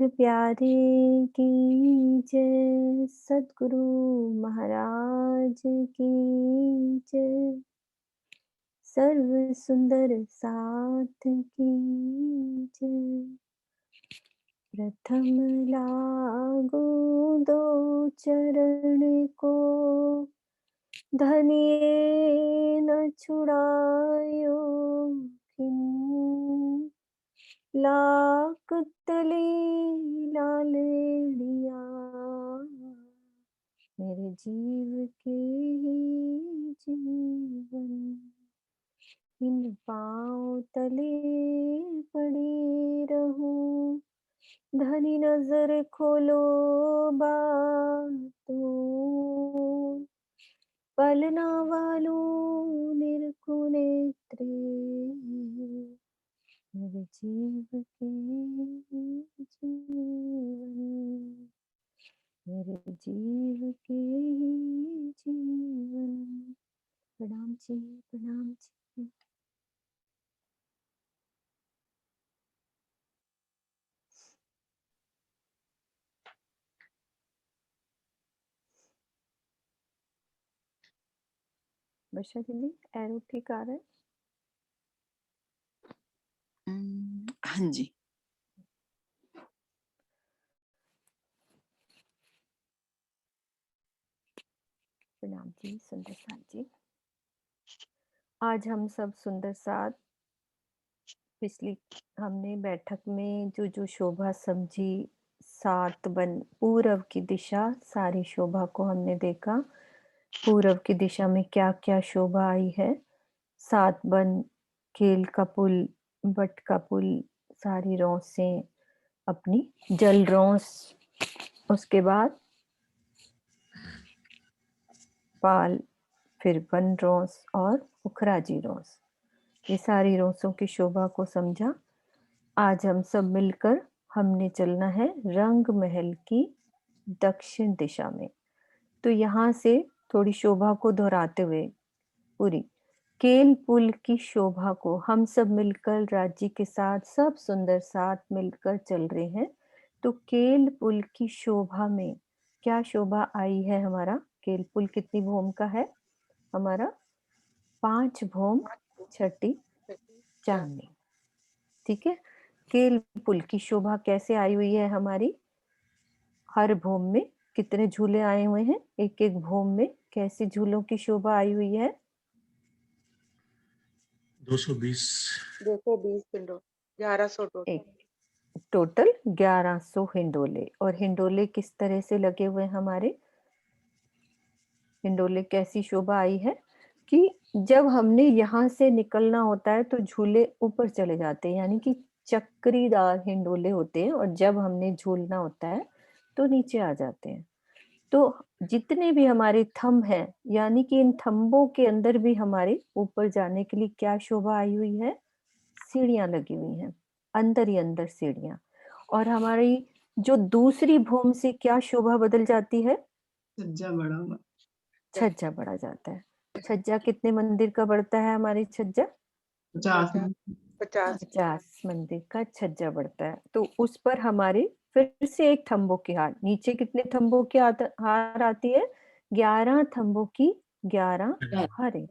प्यारे की जय, सद्गुरु महाराज की जय, सर्व सुंदर साथ की जय। प्रथम लागू दो चरण को, धनिये न छुड़ायो खिन, लाख तले लालेड़िया, मेरे जीव के ही जीवन, इन पाँव तले पड़ी रहूं, धनी नजर खोलो बातों, पलना वालों निरखो नेत्रे, मेरे जीव के जीवन, मेरे जीव के जीवन। प्रणाम जी, प्रणाम जी। वर्षा दीदी, एरो ठीक आ रहा है? हाँ जी। प्रणाम जी, सुंदर साथ जी। आज हम सब सुंदर साथ पिछली हमने बैठक में जो जो शोभा समझी, सात बन पूर्व की दिशा, सारी शोभा को हमने देखा। पूर्व की दिशा में क्या क्या शोभा आई है, सात बन, केल का पुल, बट का पुल, सारी रौसें अपनी, जल रौस, उसके बाद पाल, फिर वन रौस और उखराजी रौस, ये सारी रौसों की शोभा को समझा। आज हम सब मिलकर हमने चलना है रंग महल की दक्षिण दिशा में। तो यहाँ से थोड़ी शोभा को दोहराते हुए पूरी केल पुल की शोभा को हम सब मिलकर राज्य के साथ सब सुंदर साथ मिलकर चल रहे हैं। तो केल पुल की शोभा में क्या शोभा आई है? हमारा केल पुल कितनी भूम का है? हमारा 5 भूम छठी चांदनी। ठीक है, केल पुल की शोभा कैसे आई हुई है हमारी? हर भूम में कितने झूले आए हुए हैं? एक एक भूम में कैसी झूलों की शोभा आई हुई है? 220 हिंडोले, 1100 टोटल। एक टोटल 1100 हिंडोले। और हिंडोले किस तरह से लगे हुए हमारे? हिंडोले कैसी शोभा आई है कि जब हमने यहाँ से निकलना होता है तो झूले ऊपर चले जाते हैं, यानी कि चक्रीदार हिंडोले होते हैं, और जब हमने झूलना होता है तो नीचे आ जाते हैं। तो जितने भी हमारे थंब हैं, यानी कि इन थंबों के अंदर भी हमारे ऊपर जाने के लिए क्या शोभा आई हुई है? सीढ़ियां लगी हुई हैं, अंदर ही अंदर सीढ़ियां। और हमारी जो दूसरी भूम से क्या शोभा बदल जाती है? छज्जा बड़ा हुआ, छज्जा बढ़ा जाता है। छज्जा कितने मंदिर का बढ़ता है? हमारी छज्जा 50 50 50 मंदिर का छज्जा बढ़ता है। तो उस पर हमारे फिर से एक थंबों की हार, नीचे कितने थंबों की हार आती है? 11 थंबों की 11 हारें।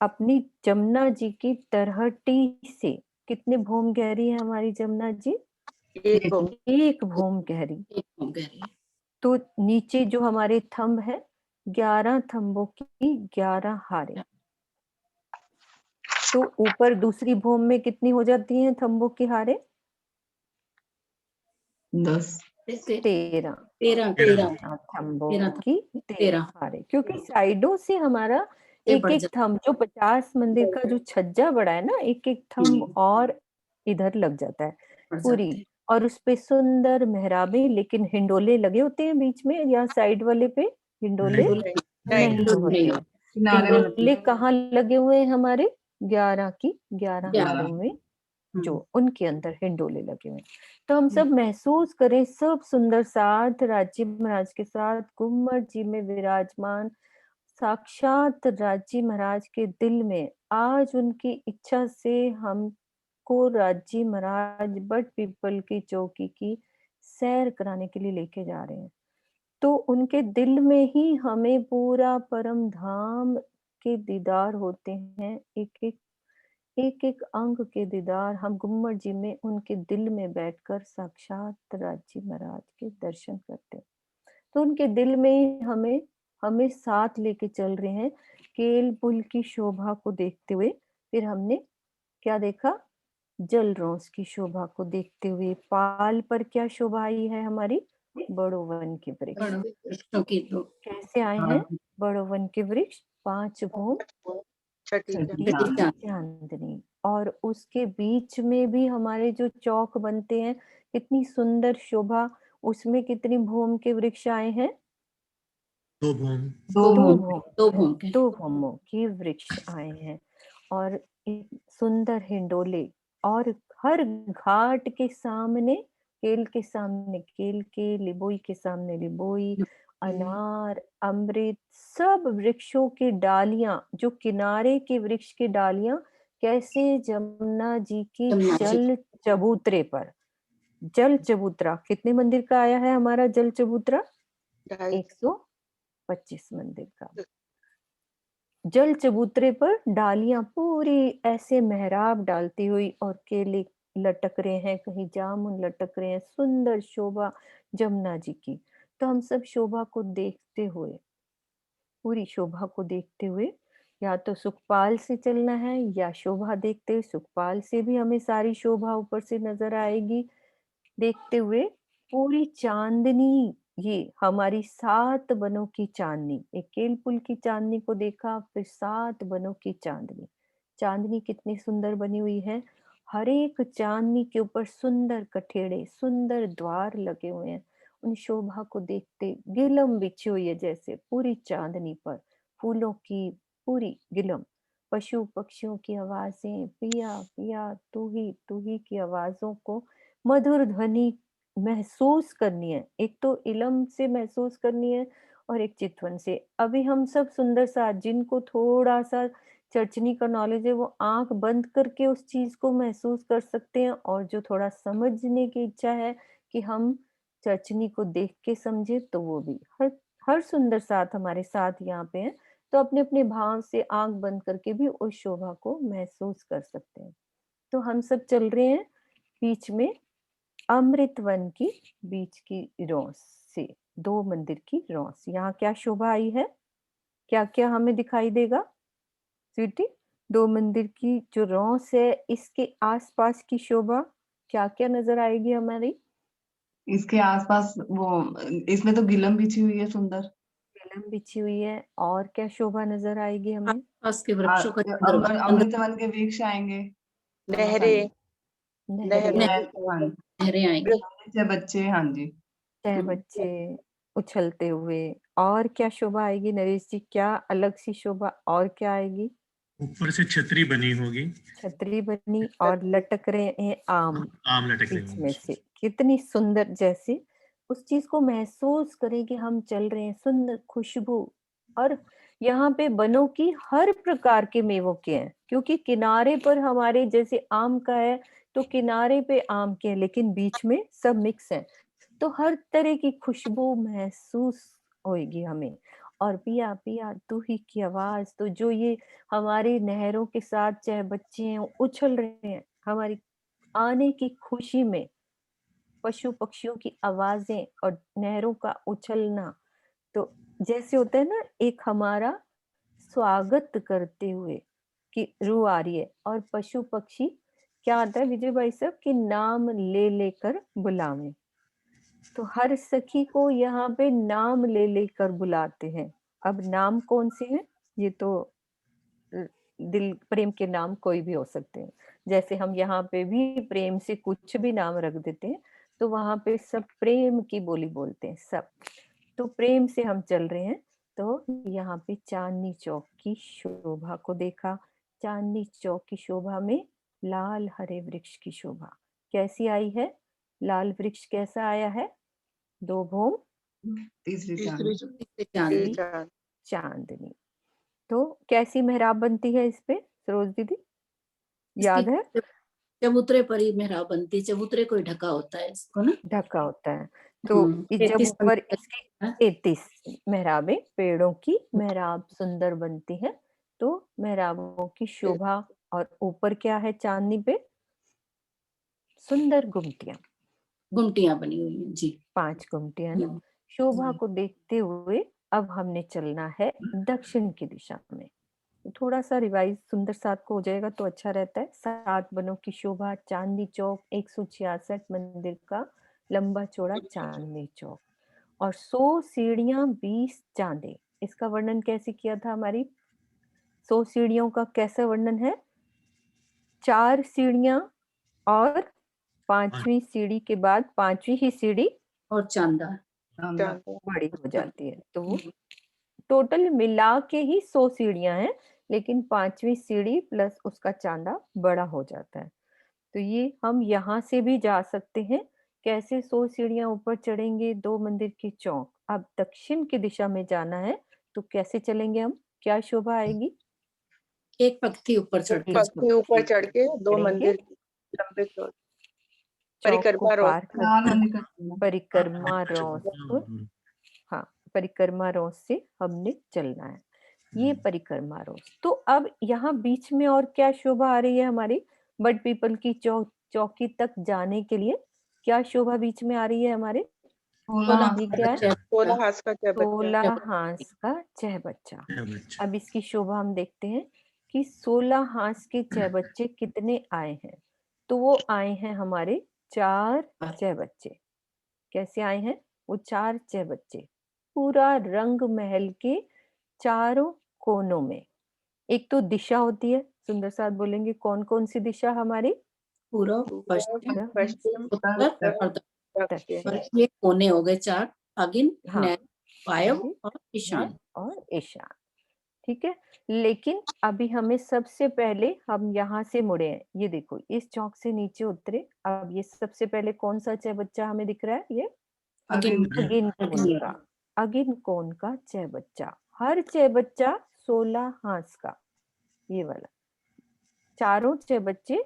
अपनी जमुना जी की तरहटी से कितने भूम गहरी है हमारी जमुना जी? एक भूम। एक भूम गहरी। तो नीचे जो हमारे थंब है, 11 थंबों की 11 हारें। तो ऊपर दूसरी भूम में कितनी हो जाती हैं थंबों की हारें? 10 13 थंबों की 13 हारें, क्योंकि साइडों से हमारा एक एक थंब, जो 50 मंदिर का जो छज्जा बड़ा है ना, एक एक थंब और इधर लग जाता है पूरी। और उस पे सुंदर मेहराबें, लेकिन हिंडोले लगे होते हैं बीच में या साइड वाले पे? हिंडोले नहीं होते। हिंडोले कहाँ लगे हुए हैं हमारे? 11 की 11 हारों में, जो उनके अंदर हिंडोले लगे हुए। तो हम सब महसूस करें, सब सुंदर साथ राज्य महाराज के साथ गुम्मट जी में विराजमान साक्षात राज्य महाराज के दिल में आज उनकी इच्छा से हमको राज्य महाराज बट पीपल की चौकी की सैर कराने के लिए लेके जा रहे हैं, तो उनके दिल में ही हमें पूरा परम धाम के दीदार होते हैं। एक-एक अंग के दीदार हम गुम्मट जी में उनके दिल में बैठकर साक्षात राज जी महाराज के दर्शन करते हैं। तो उनके दिल में ही हमें साथ लेके चल रहे हैं। केल पुल की शोभा को देखते हुए फिर हमने क्या देखा? जल रोंस की शोभा को देखते हुए पाल पर क्या शोभा आई है हमारी? बड़ो वन के वृक्ष। बड़ों वृक्षों की तो कैसे आए हैं बड़ो वन के वृक्ष? 5 भूम छठी छठी चांद। चांद। चांदनी, और उसके बीच में भी हमारे जो चौक बनते हैं, कितनी सुंदर शोभा, उसमें कितनी भूम के वृक्ष आए हैं? 2 भूम। दो दो भूम भूम दो भूम के दो भूमों के वृक्ष आए हैं, और एक सुंदर हिंडोले, और हर घाट के सामने केल के सामने केल के, लिबोई के सामने लिबोई, अनार, अमृत, सब वृक्षों की डालियां, जो किनारे के वृक्ष की डालियां कैसे जमुना जी की जमुना जी जल चबूतरे पर, जल चबूतरा कितने मंदिर का आया है हमारा जल चबूतरा? 250 125 मंदिर का। जल चबूतरे पर डालियां पूरी ऐसे मेहराब डालती हुई, और केले लटक रहे हैं, कहीं जामुन लटक रहे हैं, सुंदर शोभा जमुना जी की। तो हम सब शोभा को देखते हुए, पूरी शोभा को देखते हुए, या तो सुखपाल से चलना है, या शोभा देखते हुए सुखपाल से भी हमें सारी शोभा ऊपर से नजर आएगी। देखते हुए पूरी चांदनी, ये हमारी 7 बनों की चांदनी, एक केल पुल की चांदनी को देखा, फिर 7 बनों की चांदनी। चांदनी कितनी सुंदर बनी हुई है, हर एक चांदनी के ऊपर सुंदर कठेड़े, सुंदर द्वार लगे हुए हैं। उन शोभा को देखते गिलम बिछी हुई है जैसे पूरी चांदनी पर, फूलों की पूरी गिलम, पशु पक्षियों की आवाजें, पिया पिया तू ही की आवाजों को, मधुर ध्वनि महसूस करनी है। एक तो इलम से महसूस करनी है, और एक चितवन से। अभी हम सब सुंदर सा, जिनको थोड़ा सा चर्चनी का नॉलेज है, वो आंख बंद करके उस चीज को महसूस कर सकते हैं, और जो थोड़ा समझने की इच्छा है कि हम चर्चनी को देख के समझे, तो वो भी हर हर सुंदर साथ हमारे साथ यहाँ पे है। तो अपने अपने भाव से आंख बंद करके भी उस शोभा को महसूस कर सकते हैं। तो हम सब चल रहे हैं बीच में अमृत वन की बीच की रौस से, 2 मंदिर की रौस। यहाँ क्या शोभा आई है? क्या क्या हमें दिखाई देगा स्वीटी? 2 मंदिर की जो रौस है, इसके आसपास की शोभा क्या क्या नजर आएगी हमारी? इसके आसपास वो, इसमें तो गिलम बिछी हुई है सुंदर। फिल्म बिछी हुई है, और क्या शोभा नजर आएगी हमें? आसपास के वृक्षों का अमृत वन के वृक्ष आएंगे, नहरें नहरें, नहरें आएंगी, बच्चे बच्चे, हाँ जी। चाहे बच्चे उछलते हुए, और क्या शोभा आएगी नरेश जी? क्या अलग सी शोभा और क्या आएगी? ऊपर से छतरी बनी होगी, छतरी बनी, और लटक रहे हैं आम आम लटक रहे बीच में होंगे। से, कितनी सुंदर, जैसे उस चीज को महसूस करें कि हम चल रहे हैं, सुंदर खुशबू। और यहाँ पे बनों की हर प्रकार के मेवों के हैं, क्योंकि किनारे पर हमारे जैसे आम का है, तो किनारे पे आम के हैं, लेकिन बीच में सब मिक्स है, तो हर तरह की खुशबू महसूस होएगी हमें। और पिया पिया तू ही की आवाज, तो जो ये हमारी नहरों के साथ चाहे बच्चे हैं उछल रहे हैं हमारी आने की खुशी में, पशु पक्षियों की आवाजें और नहरों का उछलना, तो जैसे होता है ना, एक हमारा स्वागत करते हुए कि रूह आ रही है, और पशु पक्षी क्या आता है विजय भाई साहब, कि नाम ले लेकर बुलावे। तो हर सखी को यहाँ पे नाम ले लेकर बुलाते हैं। अब नाम कौन से हैं? ये तो दिल प्रेम के नाम कोई भी हो सकते हैं। जैसे हम यहाँ पे भी प्रेम से कुछ भी नाम रख देते हैं, तो वहां पे सब प्रेम की बोली बोलते हैं सब। तो प्रेम से हम चल रहे हैं। तो यहाँ पे चांदनी चौक की शोभा को देखा। चांदनी चौक की शोभा में लाल हरे वृक्ष की शोभा कैसी आई है? लाल वृक्ष कैसा आया है? 2 भूम तीसरी चांद। तीसरी चांद। चांदनी। तो कैसी मेहराब बनती है इस पे सरोज दीदी, याद है? चबूतरे पर ही मेहराब बनती है, चबूतरे को ही ढका होता है इसको ना। ढका होता है। तो जब 33 ऊपर पंक्ति इसकी है। 33 मेहराबें, पेड़ों की मेहराब सुंदर बनती है। तो मेहराबों की शोभा, और ऊपर क्या है चांदनी पे? सुंदर गुमटियां, गुमटियां बनी हुई हैं जी। 5 गुमटियां ना। हम्म, शोभा को देखते हुए अब हमने चलना है दक्षिण की दिशा में। थोड़ा सा रिवाइज सुंदर सात को हो जाएगा तो अच्छा रहता है। 7 बनों की शोभा, चांदनी चौक, 166 मंदिर का लंबा चौड़ा चांदनी चौक, और 100 सीढ़ियां 20 चांदे। इसका वर्णन कैसे किया था? हमारी 100 सीढ़ियों का कैसा वर्णन है? 4 सीढ़ियां, और 5वीं सीढ़ी के बाद 5वीं ही सीढ़ी और चांदा। शानदार। बड़ी हो जाती है। तो टोटल मिला के ही 100 सीढ़ियां हैं, लेकिन 5वीं सीढ़ी प्लस उसका चांदा बड़ा हो जाता है। तो ये हम यहाँ से भी जा सकते हैं। कैसे? 100 सीढ़ियां ऊपर चढ़ेंगे, 2 मंदिर की चौक। अब दक्षिण की दिशा में जाना है तो कैसे चलेंगे हम? क्या शोभा आएगी? एक पंक्ति ऊपर चढ़ के पंक्ति ऊपर चढ़ के 2 चढ़ेंगे, मंदिर की लंबे चौड़े चौक को परिक्रमा रोड। पार कर चार मंदिर का चलना। परिक्रमा अच्छा, रोस, हाँ, परिक्रमा रोस से हमने चलना है। ये परिक्रमा रोस। तो अब यहाँ बीच में और क्या शोभा आ रही है हमारी? बट पीपल की चौकी तक जाने के लिए क्या शोभा बीच में आ रही है हमारे? 16 ये क्या है? 16 हाथ का क्या बच्चा। 16 हांस का चहबच्चा। अच्छा। अब इसकी शोभा हम देखते हैं कि 16 हांस के चहबच्चे कितने आए हैं। तो वो आए हैं हमारे 4 चहबच्चे। कैसे आए हैं? वो 4 चहबच्चे पूरा रंग महल के चारों कोनों में। एक तो दिशा होती है, सुंदर साथ बोलेंगे कौन कौन सी दिशा हमारी? पूर्व, पश्चिम, पश्चिम उत्तर और दक्षिण। दक्षिण। और ये कोने हो गए 4, आगिन, हाँ, नैऋत्य, वायव्य आगे, और ईशान। और ईशान। ठीक है। लेकिन अभी हमें सबसे पहले हम यहाँ से मुड़े हैं। ये देखो, इस चौक से नीचे उतरे। अब ये सबसे पहले कौन सा चहबच्चा हमें दिख रहा है? ये आगिन, अगिन कोण का, अगिन कोण का चहबच्चा। हर चहबच्चा 16 हांस का, ये वाला। चारों चहबच्चे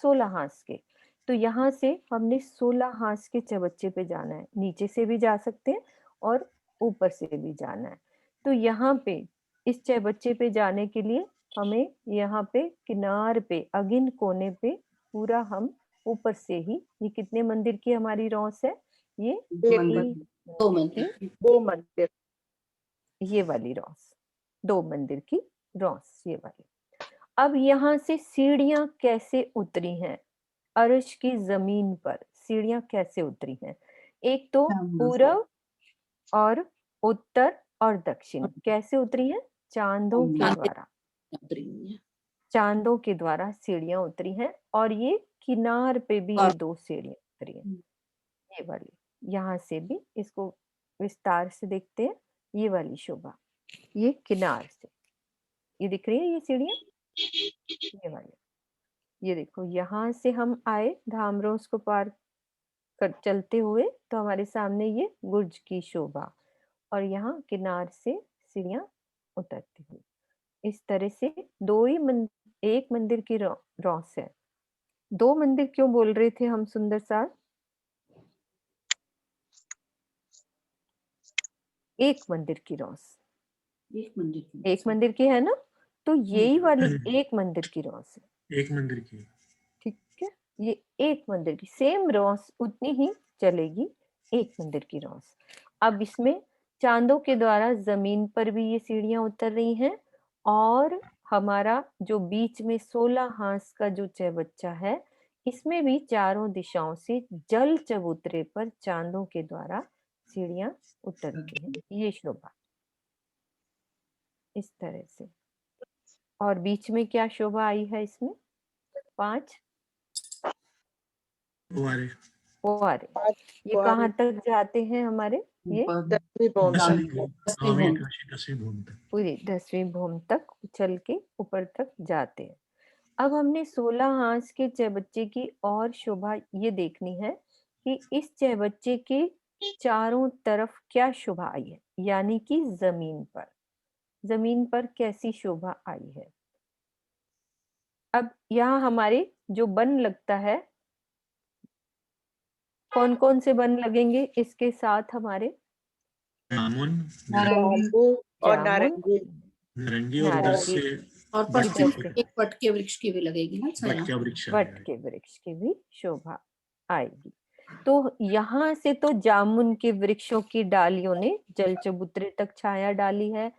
16 हांस के। तो यहाँ से हमने 16 हांस के चहबच्चे पे जाना है। नीचे से भी जा सकते हैं और ऊपर से भी जाना है। तो यहाँ पे इस चहबच्चे पे जाने के लिए हमें यहाँ पे किनार पे, अगिन कोने पे पूरा हम ऊपर से ही, ये कितने मंदिर की हमारी रौस है? ये मंदिर। 2 मंदिर। 2 मंदिर। ये वाली रौस, 2 मंदिर की रौस, ये वाली। अब यहाँ से सीढ़ियां कैसे उतरी हैं? अर्श की जमीन पर सीढ़ियां कैसे उतरी हैं? एक तो पूरब और उत्तर और दक्षिण कैसे उतरी हैं? चांदों के चांदे द्वारा, उतरी हुई है। चांदों के द्वारा सीढ़ियां उतरी हैं। और ये किनार पे भी ये और 2 सीढ़ियां उतरी हैं, ये वाली। यहाँ से भी इसको विस्तार से देखते हैं। ये वाली शोभा, ये किनार से, ये दिख रही है ये सीढ़ियां, ये वाली। ये देखो, यहाँ से हम आए धामरोस को पार कर चलते हुए, तो हमारे सामने ये गुर्ज की शोभा, और यहाँ किनार से सीढ़ियां उतरती हुई। इस तरह से एक मंदिर की रौस है। 2 मंदिर क्यों बोल रहे थे हम सुंदर साथ? एक मंदिर की रौस, एक मंदिर की एक मंदिर की है ना? तो यही वाली एक मंदिर की रौस है। एक मंदिर की। ठीक है, ये एक मंदिर की सेम रौस उतनी ही चलेगी, एक मंदिर की रौस। अब इसमें चांदों के द्वारा जमीन पर भी ये सीढ़ियां उतर रही हैं, और हमारा जो बीच में 16 हांस का जो चौबच्चा है, इसमें भी चारों दिशाओं से जल चबूतरे पर चांदों के द्वारा सीढ़ियां उतरती हैं। ये शोभा इस तरह से। और बीच में क्या शोभा आई है इसमें? 5 फुहारे। फुहारे। ये फुहारे। कहाँ तक जाते हैं हमारे? ये 10वीं भौम तक। 9वीं 10वीं भूमि तक। पूरी 10वीं भूमि तक उछल के ऊपर तक जाते हैं। अब हमने 16 हांस के चहबच्चे की और शोभा ये देखनी है कि इस चहबच्चे के चारों तरफ क्या शोभा आई है, यानी कि जमीन पर कैसी शोभा आई है। अब यहाँ हमारे जो बन लगता है, कौन कौन से बन लगेंगे इसके साथ हमारे? जामुन, नारंगी, जामुन और जामुन, नारंगी। नारंगी, और इधर नारंगी, से और बट पश्चिम इधर में से एक वट के वृक्ष की भी लगेगी ना छाया। बट क्या वृक्ष वट आएगा। के वृक्ष की भी शोभा आएगी। तो यहाँ से तो जामुन के वृक्षों की डालियों ने जल चबूतरे तक छाया डाली है,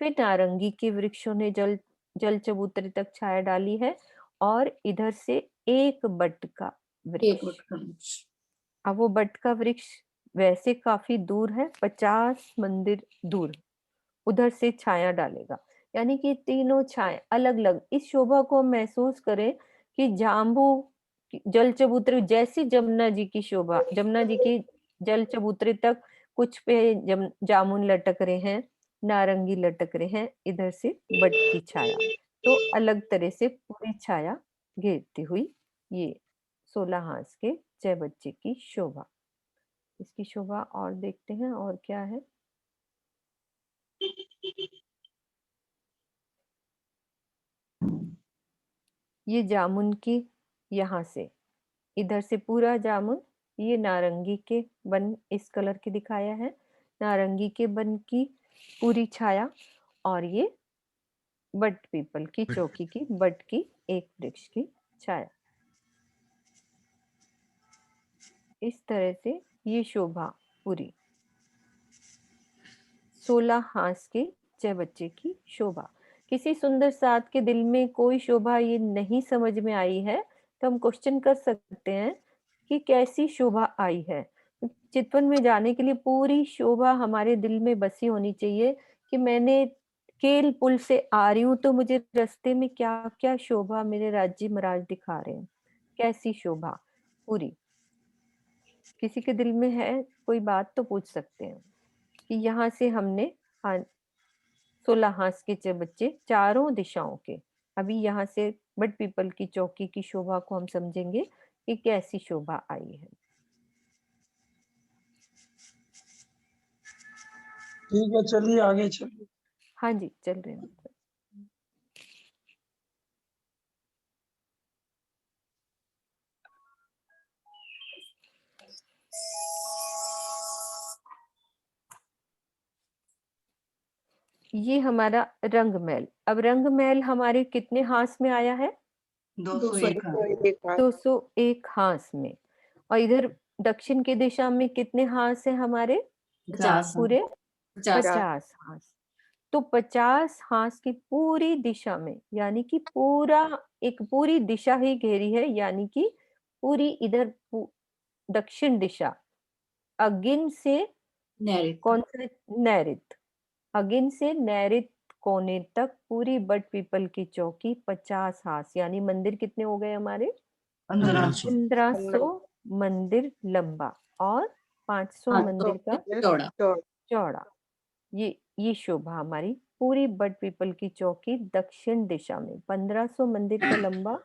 फिर नारंगी के वृक्षों ने जल चबूतरे तक छाया डाली है, और इधर से एक बट का एक वृक्ष। वट का वृक्ष। अब वो बट का वृक्ष वैसे काफी दूर है, 50 मंदिर दूर, उधर से छाया डालेगा। यानी कि तीनों छाया अलग अलग, इस शोभा को हम महसूस करें कि जाम्बू जल चबूतरे, जैसी जमुना जी की शोभा, जमुना जी की जल चबूतरे तक कुछ पे जामुन लटक रहे हैं, नारंगी लटक रहे हैं, इधर से बट की छाया, तो अलग तरह से पूरी छाया घेरती हुई ये 16 हाथ के जय बच्चे की शोभा। इसकी शोभा और देखते हैं और क्या है। ये जामुन की, यहाँ से इधर से पूरा जामुन, ये नारंगी के बन इस कलर के दिखाया है, नारंगी के बन की पूरी छाया, और ये बट पीपल की चौकी की बट की एक वृक्ष की छाया। इस तरह से ये शोभा पूरी 16 हाथ के जय बच्चे की शोभा। किसी सुंदर साथ के दिल में कोई शोभा ये नहीं समझ में आई है, तो हम क्वेश्चन कर सकते हैं कि कैसी शोभा आई है। चितवन में जाने के लिए पूरी शोभा हमारे दिल में बसी होनी चाहिए कि मैंने केल पुल से आ रही हूँ, तो मुझे रास्ते में क्या क्या शोभा मेरे राज्य महाराज दिखा रहे हैं, कैसी शोभा पूरी। किसी के दिल में है कोई बात तो पूछ सकते हैं कि यहाँ से हमने 16 हाथ के बच्चे चारों दिशाओं के, अभी यहाँ से बट पीपल की चौकी की शोभा को हम समझेंगे कि कैसी शोभा आई है। ठीक है, चलिए आगे चलिए। हाँ जी, चल रहे हैं। ये हमारा रंग महल। अब रंग महल हमारे कितने हाथ में आया है? 201 हाथ। 101 हाथ। 201 हाथ में। और इधर दक्षिण की दिशा में कितने हाथ है हमारे? 50 पूरे 50 50 हाथ। तो 50 हाथ की पूरी दिशा में, यानी कि पूरा एक पूरी दिशा ही घेरी है, यानी कि पूरी इधर दक्षिण दिशा, अगिन से नैऋत्य। कौन सा? नैऋत्य। अगिन से नैऋत्य कोने तक पूरी बट पीपल की चौकी 50 हाथ, यानी मंदिर कितने हो गए हमारे? 1500। 1500 मंदिर लंबा और 500 हाँ, मंदिर का चौड़ा। चौड़ा। ये शोभा हमारी पूरी बट पीपल की चौकी दक्षिण दिशा में, 1500 मंदिर का लंबा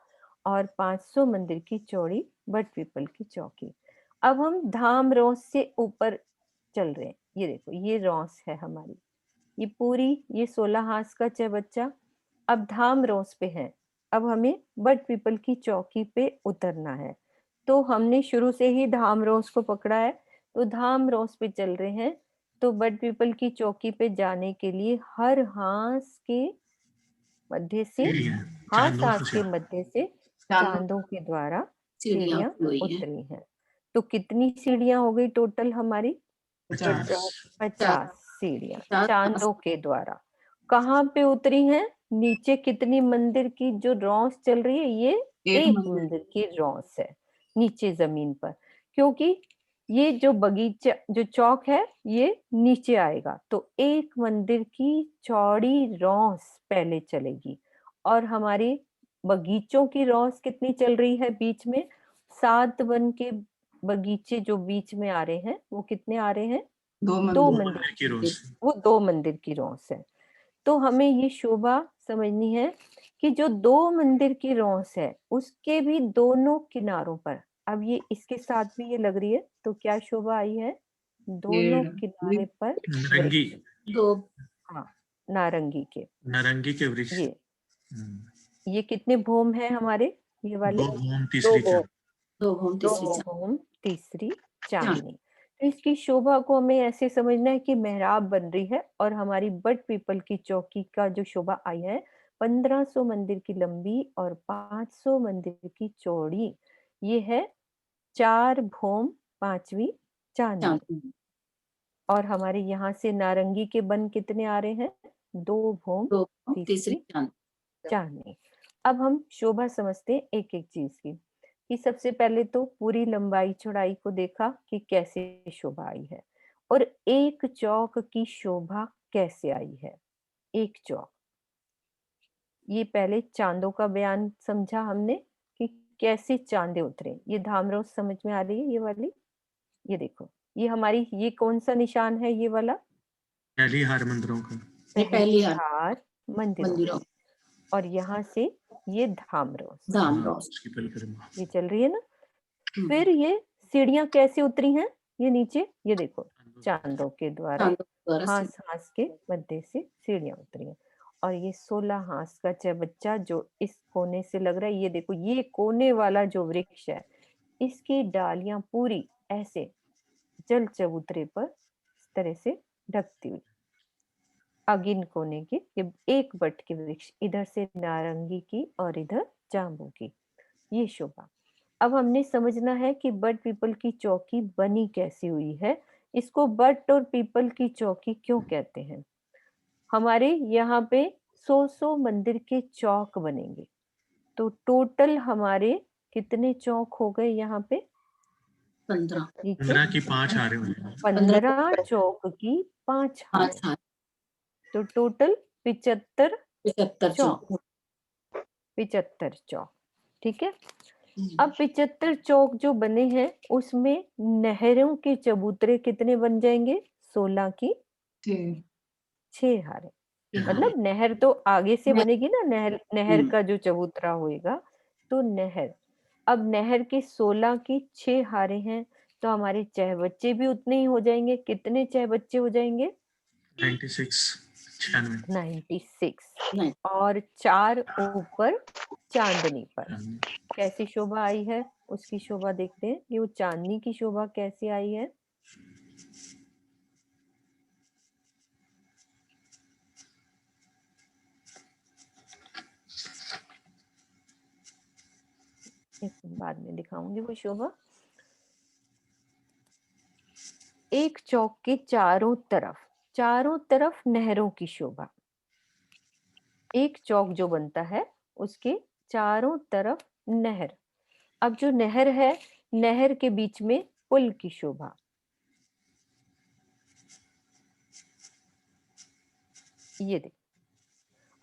और 500 मंदिर की चौड़ी बट पीपल की चौकी। अब हम धाम रौस से ऊपर चल रहे हैं। ये देखो, ये रौस है हमारी, ये पूरी, ये 16 हाथ का चबच्चा अब धाम रौस पे है। अब हमें बट पीपल की चौकी पे उतरना है, तो हमने शुरू से ही धाम रौस को पकड़ा है, तो धाम रौस पे चल रहे हैं। तो बट पीपल की चौकी पे जाने के लिए हर हाथ के मध्य से, सीढ़ियाँ, हाथ चांदों हाथ से। के मध्य से चांदों चांदों के द्वारा सीढ़ियाँ सीढ़ियां हुई हैं। उतरी हैं। तो कितनी सीढ़ियां हो गई टोटल हमारी? 50। 50 सीढ़ियां 50 चांदों के द्वारा। कहाँ पे उतरी हैं? नीचे कितनी मंदिर की जो रौस चल रही है, ये एक एक मंदिर। मंदिर की रौस है नीचे जमीन पर, क्योंकि ये जो बगीचा जो चौक है ये नीचे आएगा, तो एक मंदिर की चौड़ी रौस पहले चलेगी। और हमारी बगीचों की रौस कितनी चल रही है बीच में? 7 वन के बगीचे जो बीच में आ रहे हैं, वो कितने आ रहे हैं? 2 दो मंदिर। मंदिर की रोज। वो 2 मंदिर की रौस है। तो हमें ये शोभा समझनी है कि जो 2 मंदिर की रौस है उसके भी दोनों किनारों पर, अब ये इसके साथ भी ये लग रही है, तो क्या शोभा आई है? दोनों पेड़, किनारे पर नारंगी, वृक्ष। दो हाँ, नारंगी के नारंगी के वृक्ष। ये कितने भौम है हमारे? ये वाली दो भूम तीसरी दो चांद। दो भूम दो तीसरी चांद। भूम तीसरी चांदनी। तो इसकी शोभा को हमें ऐसे समझना है कि मेहराब बन रही है और हमारी बट पीपल की चौकी का जो शोभा आई है 1500 मंदिर की लंबी और 500 मंदिर की चौड़ी। ये है 4 भूम 5वीं चांदनी। चांदनी। और हमारे यहाँ से नारंगी के बन कितने आ रहे हैं? 2 भूम दो भूम तीसरी तीसरी चांद। चांदनी। अब हम शोभा समझते हैं एक एक चीज की। कि सबसे पहले तो पूरी लंबाई चौड़ाई को देखा कि कैसे शोभा आई है और एक चौक की शोभा कैसे आई है। एक चौक, ये पहले चांदों का बयान समझा हमने कि कैसे चांदे उतरे। ये धामरोज समझ में आ रही है ये वाली? ये देखो, ये हमारी, ये कौन सा निशान है ये वाला? पहली हार मंदिरों का। ये पहली हार हार मंदिरों मंदिरों। की। और यहाँ से ये धामरोज, धाम हाँ, रोज। उसकी परिक्रमा। ये चल रही है ना। फिर ये सीढ़ियां कैसे उतरी हैं? ये नीचे, ये देखो, चांदों के द्वारा चांदों द्वारा से। हास हास के मध्य से सीढ़ियां उतरी हैं। और ये 16 हास का चबच्चा जो इस कोने से लग रहा है, ये देखो, ये कोने वाला जो वृक्ष है इसकी डालियां पूरी ऐसे जल चबूतरे पर इस तरह से ढकती हुई। अगिन कोने की, ये एक बट के वृक्ष, इधर से नारंगी की और इधर जांबू की, ये शोभा। अब हमने समझना है कि बट पीपल की चौकी बनी कैसी हुई है। इसको बट और पीपल की चौकी क्यों कहते हैं? हमारे यहाँ पे 100 मंदिर के चौक बनेंगे, तो टोटल हमारे कितने चौक हो गए यहाँ पे? 15 नीचे 15 की 5 हारें हुई हैं। 15 चौक की 5 हारें, 5 हार। तो टोटल 75 75 चौक। चौक। 75 चौक, ठीक है। अब 75 चौक जो बने हैं उसमें नहरों के चबूतरे कितने बन जाएंगे? 16 की 6 हारे। मतलब नहर तो आगे से नहर। बनेगी ना, नहर, नहर का जो चबूतरा होएगा, तो नहर। अब नहर की 16 की 6 हारे हैं, तो हमारे चहबच्चे भी उतने ही हो जाएंगे। कितने चहबच्चे हो जाएंगे? 96 96। 96। नहीं। और 4 ऊपर चांदनी पर कैसी शोभा आई है, उसकी शोभा देखते हैं कि वो चांदनी की शोभा कैसे आई है। एक बाद में दिखाऊंगी वो शोभा। एक चौक के चारों तरफ नहरों की शोभा। एक चौक जो बनता है उसके चारों तरफ नहर। अब जो नहर है, नहर के बीच में पुल की शोभा। ये देख,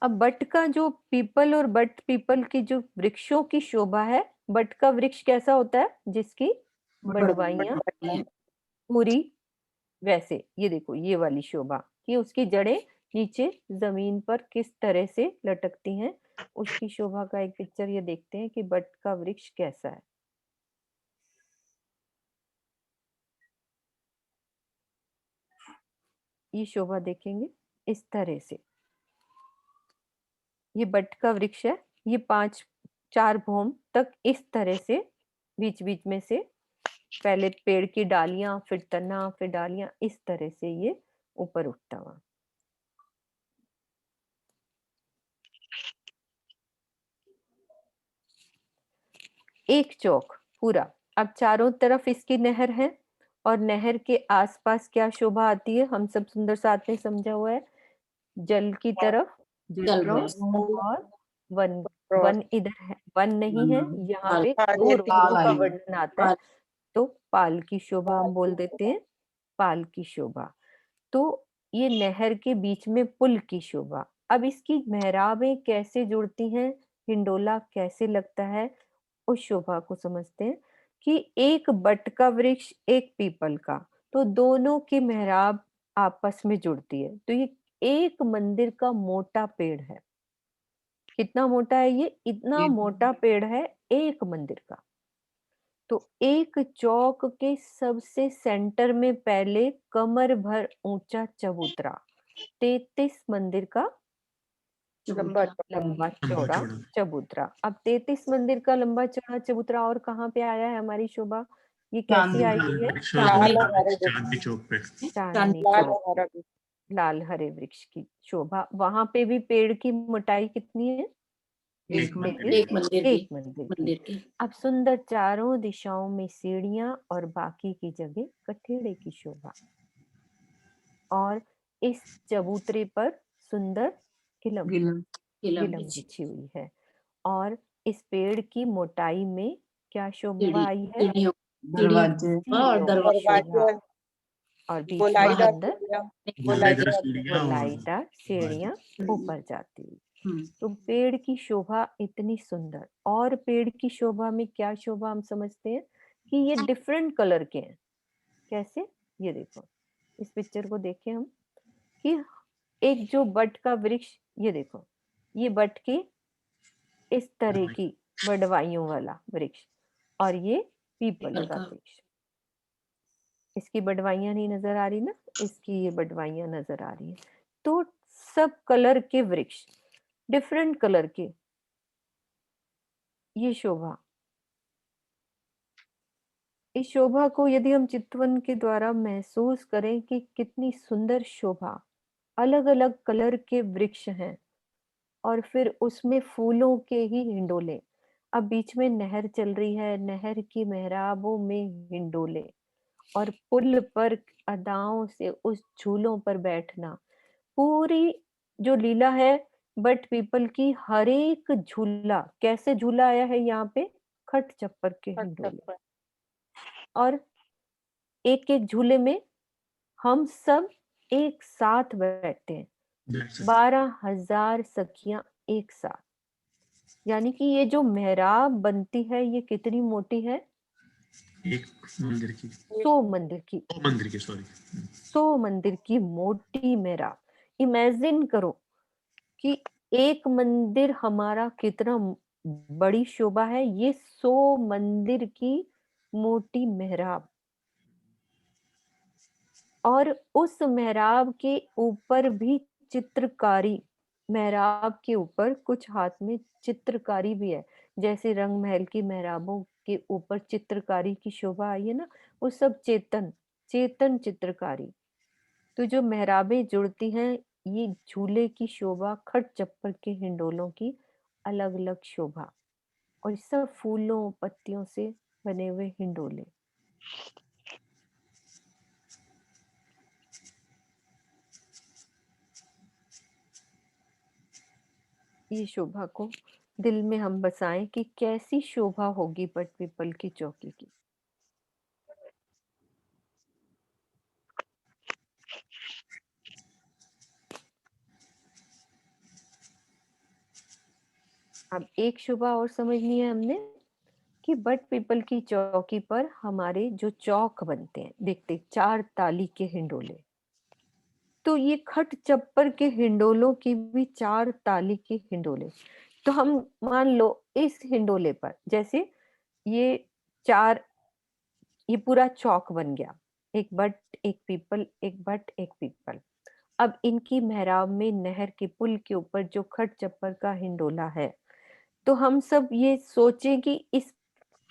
अब बट का जो पीपल और बट पीपल की जो वृक्षों की शोभा है, बट का वृक्ष कैसा होता है? जिसकी बड़वाइयां पूरी वैसे, ये देखो, ये वाली शोभा कि उसकी जड़ें नीचे जमीन पर किस तरह से लटकती हैं, उसकी शोभा का एक पिक्चर ये देखते हैं कि बट का वृक्ष कैसा है। ये शोभा देखेंगे इस तरह से। ये बट का वृक्ष है, ये 4 भौम तक इस तरह से बीच बीच में से, पहले पेड़ की डालियां, फिर तना, फिर डालियां, इस तरह से ये ऊपर उठता हुआ। एक चौक पूरा। अब चारों तरफ इसकी नहर है और नहर के आसपास क्या शोभा आती है? हम सब सुंदर साथ में समझा हुआ है। जल की तरफ जल जलरोस रोज। और वन। वन इधर है, वन नहीं है यहाँ पे, पाल 2 है, रोजों का पाल। वर्णन आता है। तो पाल की शोभा हम बोल देते हैं, पाल की शोभा। तो ये नहर के बीच में पुल की शोभा। अब इसकी मेहराबें कैसे जुड़ती हैं, हिंडोला कैसे लगता है, उस शोभा को समझते हैं। कि एक बट का वृक्ष, एक पीपल का, तो दोनों की मेहराब आपस में जुड़ती है। तो ये एक मंदिर का मोटा पेड़ है। कितना मोटा है ये? इतना मोटा पेड़ है एक मंदिर का। तो एक चौक के सबसे सेंटर में पहले कमर भर ऊंचा चबूतरा, 33 मंदिर का लंबा चबूतरा। लंबा लंबा चौड़ा चौड़ा चबूतरा। अब 33 मंदिर का लंबा चौड़ा चबूतरा और कहाँ पे आया है हमारी शोभा? ये कैसी चांदनी आई चौक है? पे। लाल और हरे चांदनी चौक पे। चांदनी लाल चौक, और हरा भी। लाल हरे वृक्ष की शोभा। वहां पे भी पेड़ की मोटाई कितनी है? एक मंदिर। 33 एक मंदिर की, एक मंदिर की। मंदिर की। अब सुंदर चारों दिशाओं में सीढ़ियां और बाकी की जगह कठेड़े की शोभा। और इस चबूतरे पर सुंदर गिलम गिलम। गिलम बिछी हुई है। और इस पेड़ की मोटाई में क्या शोभा आई है? सीढ़ियों दरवाजे। और दरवाजे। दरवाजे और बीच में गोलाईदार सुंदर सीढ़ियां, गोलाईदार गोलाईदार सीढ़ियां और गोलाईदार सीढ़ियां ऊपर जाती हुई। हम्म, तो पेड़ की शोभा इतनी सुंदर। और पेड़ की शोभा में क्या शोभा हम समझते हैं कि ये डिफरेंट कलर के हैं। कैसे? ये देखो, इस पिक्चर को देखें हम कि एक जो बट का वृक्ष, ये देखो, ये बट की इस तरह की बड़वाइयों वाला वृक्ष, और ये पीपल पीपल का का। वृक्ष। इसकी बड़वाइयां नहीं नजर आ रही ना, इसकी ये बड़वाइयां नजर आ रही है। तो सब कलर के वृक्ष, डिफरेंट कलर के, ये शोभा। इस शोभा को यदि हम चितवन के द्वारा महसूस करें कि कितनी सुंदर शोभा, अलग अलग कलर के वृक्ष हैं, और फिर उसमें फूलों के ही हिंडोले। अब बीच में नहर चल रही है, नहर की मेहराबों में हिंडोले, और पुल पर अदाओं से उस झूलों पर बैठना। पूरी जो लीला है बट पीपल की, हर एक झूला, कैसे झूला आया है यहाँ पे? खट चप्पर के हिंडोले। और एक एक झूले में हम सब एक साथ बैठते हैं, That's it. 12,000 सखियां एक साथ। यानी कि ये जो मेहराब बनती है ये कितनी मोटी है? एक मंदिर की 100 मंदिर की, ओ मंदिर की सॉरी 100 मंदिर की मोटी मेहराब। इमेजिन करो कि एक मंदिर हमारा कितना बड़ी शोभा है, ये 100 मंदिर की मोटी मेहराब। और उस मेहराब के ऊपर भी चित्रकारी, मेहराब के ऊपर कुछ हाथ में चित्रकारी भी है। जैसे रंग महल की मेहराबों के ऊपर चित्रकारी की शोभा आई है ना, वो सब चेतन चेतन चित्रकारी। तो जो मेहराबें जुड़ती हैं, ये झूले की शोभा, खट चप्पर के हिंडोलों की अलग अलग शोभा, और सब फूलों पत्तियों से बने हुए हिंडोले। ये शोभा को दिल में हम बसाएं कि कैसी शोभा होगी बट पीपल की चौकी की। अब एक शोभा और समझनी है हमने कि बट पीपल की चौकी पर हमारे जो चौक बनते हैं, देखते 4 ताली के हिंडोले। तो ये खट चप्पर के हिंडोलों की भी 4 ताली के हिंडोले। तो हम मान लो इस हिंडोले पर, जैसे ये 4, ये पूरा चौक बन गया, एक बट एक पीपल, एक बट एक पीपल। अब इनकी मेहराब में नहर के पुल के ऊपर जो खट चप्पर का हिंडोला है, तो हम सब ये सोचें कि इस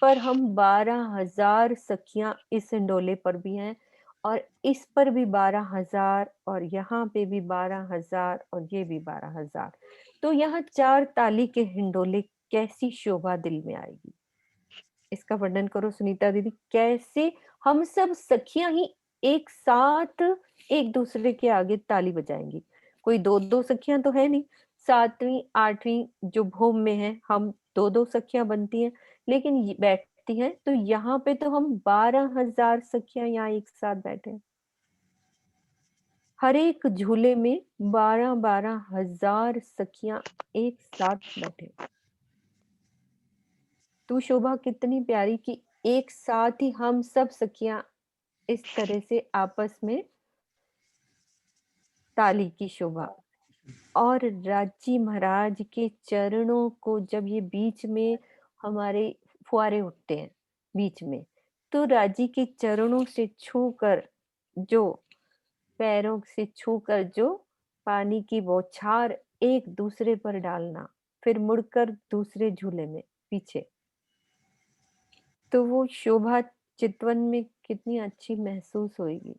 पर हम 12,000 सखियां इस हिंडोले पर भी हैं, और इस पर भी 12,000, और यहाँ पे भी 12,000, और ये भी 12,000। तो यहाँ 4 ताली के हिंडोले, कैसी शोभा दिल में आएगी। इसका वर्णन करो सुनीता दीदी, कैसे हम सब सखियां ही एक साथ एक दूसरे के आगे ताली बजाएंगी। कोई दो दो सखियां तो है नहीं, 7वीं 8वीं जो भूम में है, हम दो दो सखियां बनती हैं, लेकिन बैठती हैं तो यहाँ पे तो हम 12,000 सखियां यहाँ एक साथ बैठे हैं। हर एक झूले में 12,000 सखियां एक साथ बैठे। तो शोभा कितनी प्यारी कि एक साथ ही हम सब सखियां इस तरह से आपस में ताली की शोभा। और राजी महाराज के चरणों को जब ये बीच में हमारे फुआरे उठते हैं बीच में, तो राजी के चरणों से छूकर, जो पैरों से छूकर जो पानी की बौछार एक दूसरे पर डालना, फिर मुड़कर दूसरे झूले में पीछे। तो वो शोभा चितवन में कितनी अच्छी महसूस होएगी।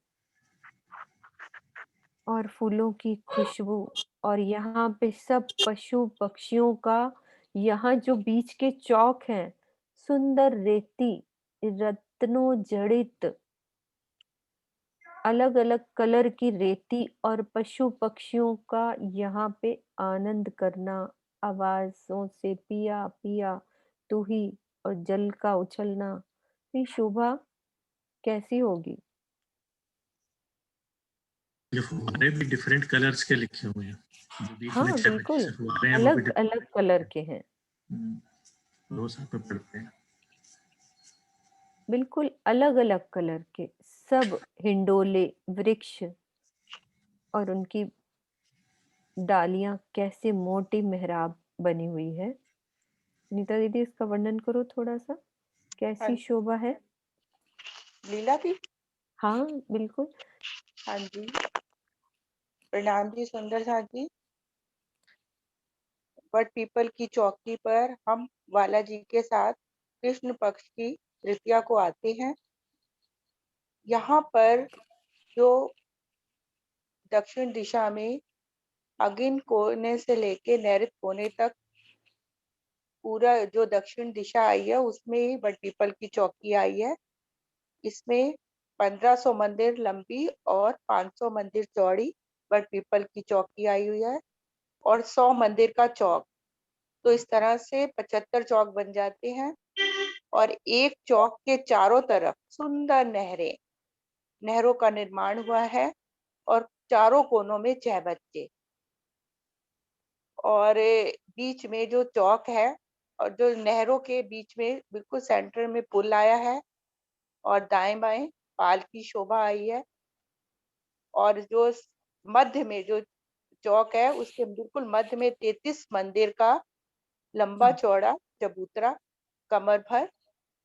और फूलों की खुशबू, और यहाँ पे सब पशु पक्षियों का, यहाँ जो बीच के चौक हैं, सुंदर रेती, रत्नों जड़ित अलग अलग कलर की रेती, और पशु पक्षियों का यहाँ पे आनंद करना, आवाजों से पिया पिया तू ही, और जल का उछलना, ये शोभा कैसी होगी। ये फुहारे भी डिफरेंट कलर्स के लिखे हुए हैं, जो बीच में हाँ बिल्कुल, जैसे फुहारे हैं वो भी अलग अलग कलर के हैं, रोज पे पड़ते हैं। बिल्कुल अलग अलग कलर के सब हिंडोले वृक्ष, और उनकी डालियां कैसे मोटी मेहराब बनी हुई है। नीता दीदी, इसका वर्णन करो थोड़ा सा, कैसी हाँ। शोभा है। लीला दी। हाँ बिल्कुल। हाँ जी, प्रणाम जी सुंदर झा जी। बट पीपल की चौकी पर हम वाला जी के साथ कृष्ण पक्ष की तृतीया को आते हैं। यहाँ पर जो दक्षिण दिशा में अगिन कोने से लेके नैऋत्य कोने तक पूरा जो दक्षिण दिशा आई है उसमें ही बट पीपल की चौकी आई है। इसमें 1500 मंदिर लंबी और 500 मंदिर चौड़ी बट पीपल की चौकी आई हुई है, और 100 मंदिर का चौक। तो इस तरह से 75 चौक बन जाते हैं। और एक चौक के चारों तरफ सुंदर नहरों का निर्माण हुआ है, और चारों कोनों में 6 बच्चे। और बीच में जो चौक है, और जो नहरों के बीच में बिल्कुल सेंटर में पुल आया है, और दाएं बाएं पाल की शोभा आई है। और जो मध्य में जो चौक है उसके बिल्कुल मध्य में 33 मंदिर का लंबा चौड़ा चबूतरा कमर भर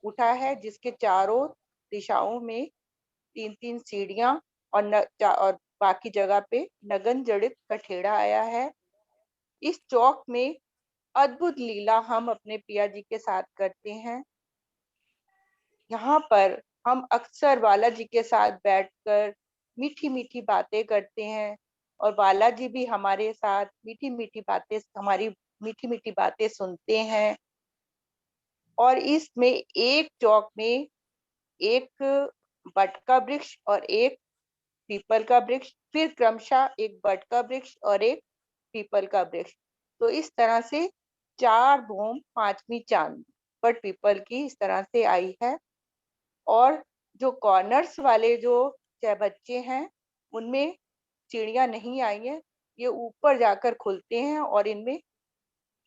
उठा है, जिसके चारों दिशाओं में 3-3 सीढ़ियां, और बाकी जगह पे नगन जड़ित कठेड़ा आया है। इस चौक में अद्भुत लीला हम अपने पिया जी के साथ करते हैं। यहाँ पर हम अक्सर बालाजी के साथ बैठकर मीठी मीठी बातें करते हैं, और बालाजी भी हमारे साथ हमारी मीठी मीठी बातें सुनते हैं। और इसमें एक चौक में एक बट का वृक्ष और एक पीपल का वृक्ष, फिर क्रमशः एक बट का वृक्ष और एक पीपल का वृक्ष। तो इस तरह से 4 भूम 5वीं चांद बट पीपल की इस तरह से आई है। और जो कॉर्नर्स वाले जो 6 बच्चे हैं उनमें चिड़िया नहीं आई है, ये ऊपर जाकर खुलते हैं, और इनमें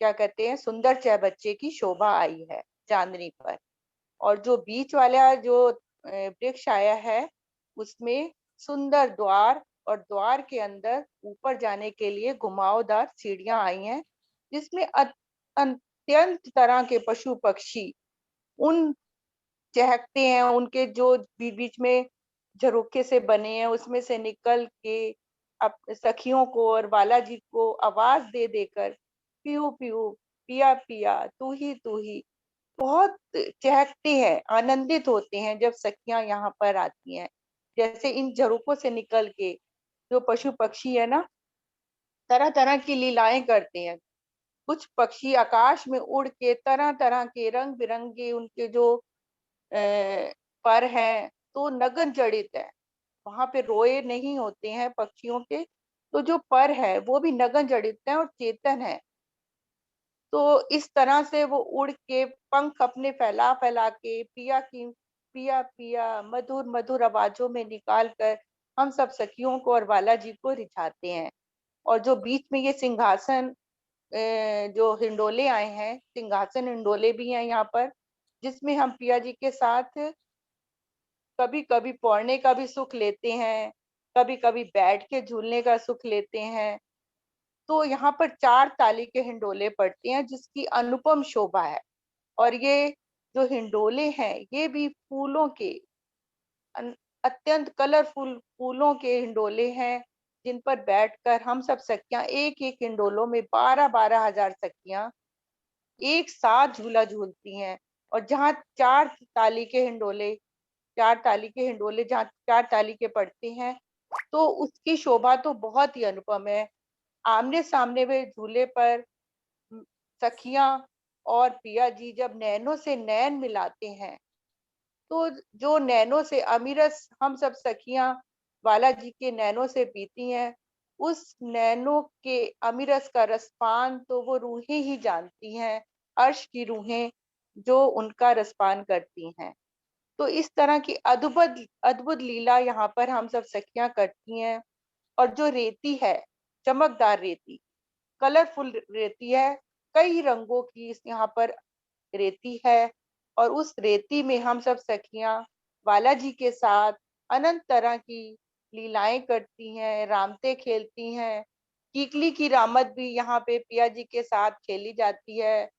क्या कहते हैं सुंदर 6 बच्चे की शोभा आई है चांदनी पर। और जो बीच वाला जो वृक्ष आया है उसमें सुंदर द्वार, और द्वार के अंदर ऊपर जाने के लिए घुमावदार सीढ़ियां आई हैं, जिसमें अत्यंत तरह के पशु पक्षी उन चहकते हैं, उनके जो बीच में झरोखे से बने हैं उसमें से निकल के सखियों को और बालाजी को आवाज दे देकर पीयू पीयू पिया पिया तू ही बहुत चहकते हैं, आनंदित होते हैं जब सखियां यहाँ पर आती हैं। जैसे इन झरोकों से निकल के जो पशु पक्षी है ना, तरह तरह की लीलाएं करते हैं। कुछ पक्षी आकाश में उड़ के तरह तरह के रंग बिरंगे उनके जो पर हैं तो नगन जड़ित है, वहां पे रोए नहीं होते हैं पक्षियों के, तो जो पर है वो भी नगन जड़ित है और चेतन है। तो इस तरह से वो उड़ के पंख अपने फैला फैला के पिया पिया मधुर मधुर आवाजों में निकाल कर हम सब सखियों को और बालाजी को रिझाते हैं। और जो बीच में ये सिंहासन जो हिंडोले आए हैं, सिंहासन हिंडोले भी हैं यहाँ पर, जिसमें हम पिया जी के साथ कभी कभी पौड़ने का भी सुख लेते हैं, कभी कभी बैठ के झूलने का सुख लेते हैं। तो यहाँ पर 4 ताली के हिंडोले पड़ते हैं जिसकी अनुपम शोभा है। और ये जो हिंडोले हैं ये भी फूलों के अत्यंत कलरफुल फूलों के हिंडोले हैं, जिन पर बैठकर हम सब सखियां एक एक हिंडोलों में 12-12 हजार सखियां एक साथ झूला झूलती हैं। और जहाँ चार ताली के हिंडोले जहाँ चार ताली के पड़ते हैं, तो उसकी शोभा तो बहुत ही अनुपम है। आमने सामने वे झूले पर सखियां और पिया जी जब नैनों से नैन मिलाते हैं, तो जो नैनों से अमीरस हम सब सखियां बालाजी के नैनों से पीती हैं, उस नैनों के अमीरस का रसपान तो वो रूहें ही जानती हैं, अर्श की रूहें जो उनका रसपान करती हैं। तो इस तरह की अद्भुत अद्भुत लीला यहाँ पर हम सब सखियां करती हैं। और जो रेती है, चमकदार रेती, कलरफुल रेती है, कई रंगों की इस यहाँ पर रेती है। और उस रेती में हम सब सखियां बालाजी के साथ अनंत तरह की लीलाएं करती हैं, रामते खेलती हैं। कीकली की रामत भी यहाँ पे पिया जी के साथ खेली जाती है।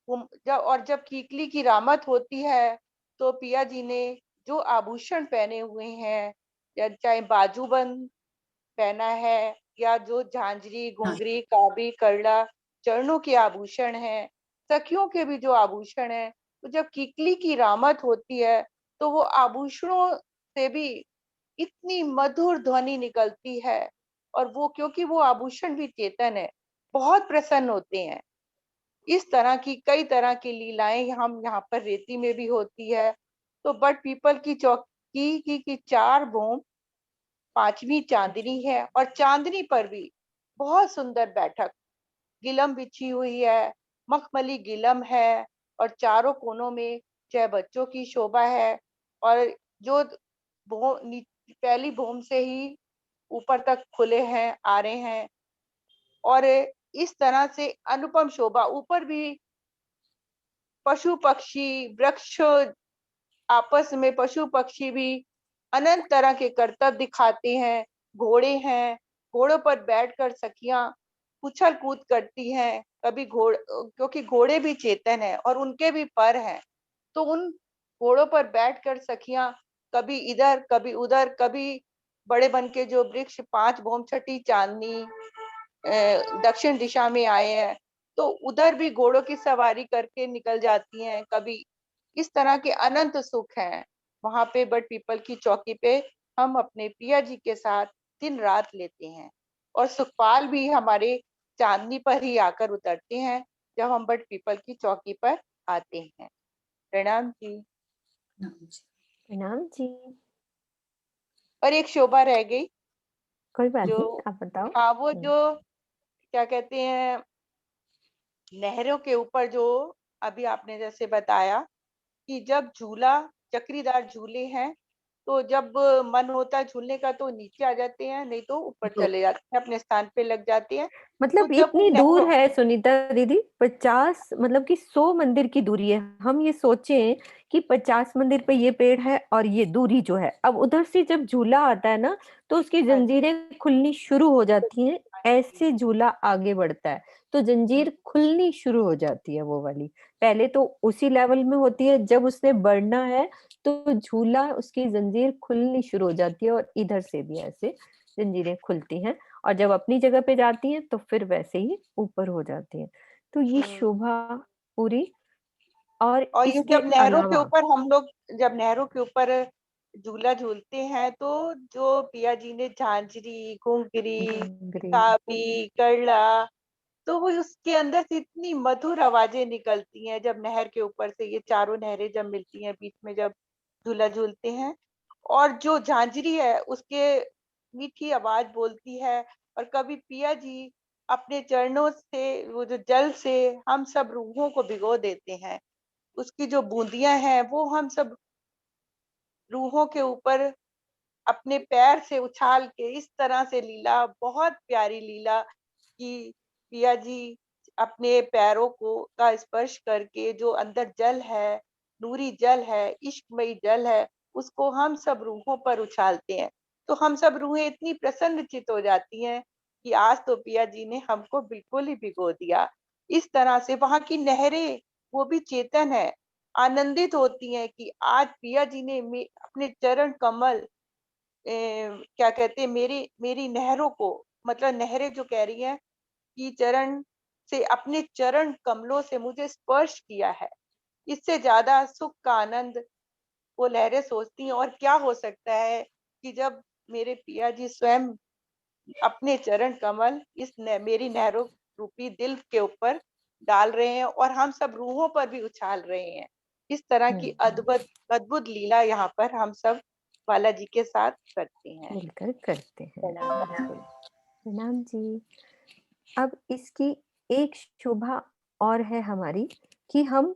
जब कीकली की रामत होती है, तो पिया जी ने जो आभूषण पहने हुए हैं, या चाहे बाजूबंद पहना है, या जो झांझरी, हाँ, घुंघरी, काबी, करला, चरणों के आभूषण हैं, सखियों के भी जो आभूषण हैं, तो जब कीकली की रामत होती है, तो वो आभूषणों से भी इतनी मधुर ध्वनि निकलती है। और वो, क्योंकि वो आभूषण भी चेतन है, बहुत प्रसन्न होते हैं। इस तरह की कई तरह की लीलाएं हम यहाँ पर रेती में भी होती है। तो बट पीपल की चौकी की चार भूम, पांचवी चांदनी है, और चांदनी पर भी बहुत सुंदर बैठक, गिलम बिछी हुई है, मखमली गिलम है, और चारों कोनों में 6 बच्चों की शोभा है। और जो पहली भूम से ही ऊपर तक खुले हैं, आ रहे हैं। और इस तरह से अनुपम शोभा, ऊपर भी पशु पक्षी, वृक्ष, आपस में पशु पक्षी भी अनंत तरह के करतब दिखाते हैं। घोड़े हैं, घोड़ों पर बैठकर सखियां उछल कूद करती हैं। कभी क्योंकि घोड़े भी चेतन है और उनके भी पर हैं, तो उन घोड़ों पर बैठकर सखियां कभी इधर कभी उधर, कभी बड़े बन के जो वृक्ष 5 भौम छठी चांदनी दक्षिण दिशा में आए हैं, तो उधर भी घोड़ों की सवारी करके निकल जाती हैं। कभी इस तरह के अनंत सुख हैं वहां पे बट पीपल की चौकी पे। हम अपने पिया जी के साथ दिन रात लेते हैं। और सुखपाल भी हमारे चांदनी पर ही आकर उतरते हैं जब हम बट पीपल की चौकी पर आते हैं। प्रणाम जी। प्रणाम जी। और एक शोभा रह गई, कोई बात जो नहीं, आप बताओ। हाँ, वो जो क्या कहते हैं, नहरों के ऊपर जो अभी आपने जैसे बताया कि जब झूला, चक्रीदार झूले हैं, तो जब मन होता है झूलने का तो नीचे आ जाते हैं, नहीं तो ऊपर तो चले जाते हैं, अपने स्थान पे लग जाते हैं। तो मतलब जब इतनी उन दूर नहरों, है सुनीता दीदी, 50 मतलब कि 100 मंदिर की दूरी है। हम ये सोचें कि 50 मंदिर पे ये पेड़ है और ये दूरी जो है, अब उधर से जब झूला आता है ना, तो उसकी हाँ जी, जंजीरें खुलनी शुरू हो जाती हैं। हाँ जी, ऐसे झूला आगे बढ़ता है तो जंजीर खुलनी शुरू हो जाती है, वो वाली। पहले तो उसी लेवल में होती है, जब उसने बढ़ना है तो झूला, उसकी जंजीर खुलनी शुरू हो जाती है, और इधर से भी ऐसे जंजीरें खुलती हैं। और जब अपनी जगह पे जाती हैं तो फिर वैसे ही ऊपर हो जाती हैं। तो ये शोभा पूरी। और और ये इसके जब नहरों के अलावा ऊपर हम लोग, जब नहरों के ऊपर झूला झूलते हैं, तो जो पिया जी ने झांझरी, घुंघरी, घुंघरी, काबी, करला, तो वो उसके अंदर से इतनी मधुर आवाजें निकलती हैं जब नहर के ऊपर से ये चारों नहरें जब मिलती हैं बीच में, जब झूला झूलते हैं। और जो झांझरी है उसके मीठी आवाज बोलती है। और कभी पिया जी अपने चरणों से, वो जो जल से हम सब रूहों को भिगो देते हैं, उसकी जो बूंदियां हैं वो हम सब रूहों के ऊपर अपने पैर से उछाल के, इस तरह से लीला, बहुत प्यारी लीला कि पिया जी अपने पैरों को का स्पर्श करके जो अंदर जल है, नूरी जल है, इश्कमयी जल है, उसको हम सब रूहों पर उछालते हैं। तो हम सब रूहें इतनी प्रसन्नचित हो जाती हैं कि आज तो पिया जी ने हमको बिल्कुल ही भिगो दिया। इस तरह से वहां की नहरें, वो भी चेतन है, आनंदित होती हैं कि आज पिया जी ने अपने चरण कमल क्या कहते हैं, मेरी मेरी नहरों को, मतलब नहरें जो कह रही हैं कि चरण से, अपने चरण कमलों से मुझे स्पर्श किया है, इससे ज्यादा सुख का आनंद वो लहरें सोचती हैं। और क्या हो सकता है कि जब मेरे पिया जी स्वयं अपने चरण कमल मेरी नहरों रूपी दिल के ऊपर डाल रहे हैं और हम सब रूहों पर भी उछाल रहे हैं। इस तरह की अद्भुत अद्भुत लीला यहाँ पर हम सब बालाजी के साथ करते हैं। मिलकर करते हैं। प्रणाम। बिल्कुल। प्रणाम जी। अब इसकी एक शोभा और है हमारी कि हम,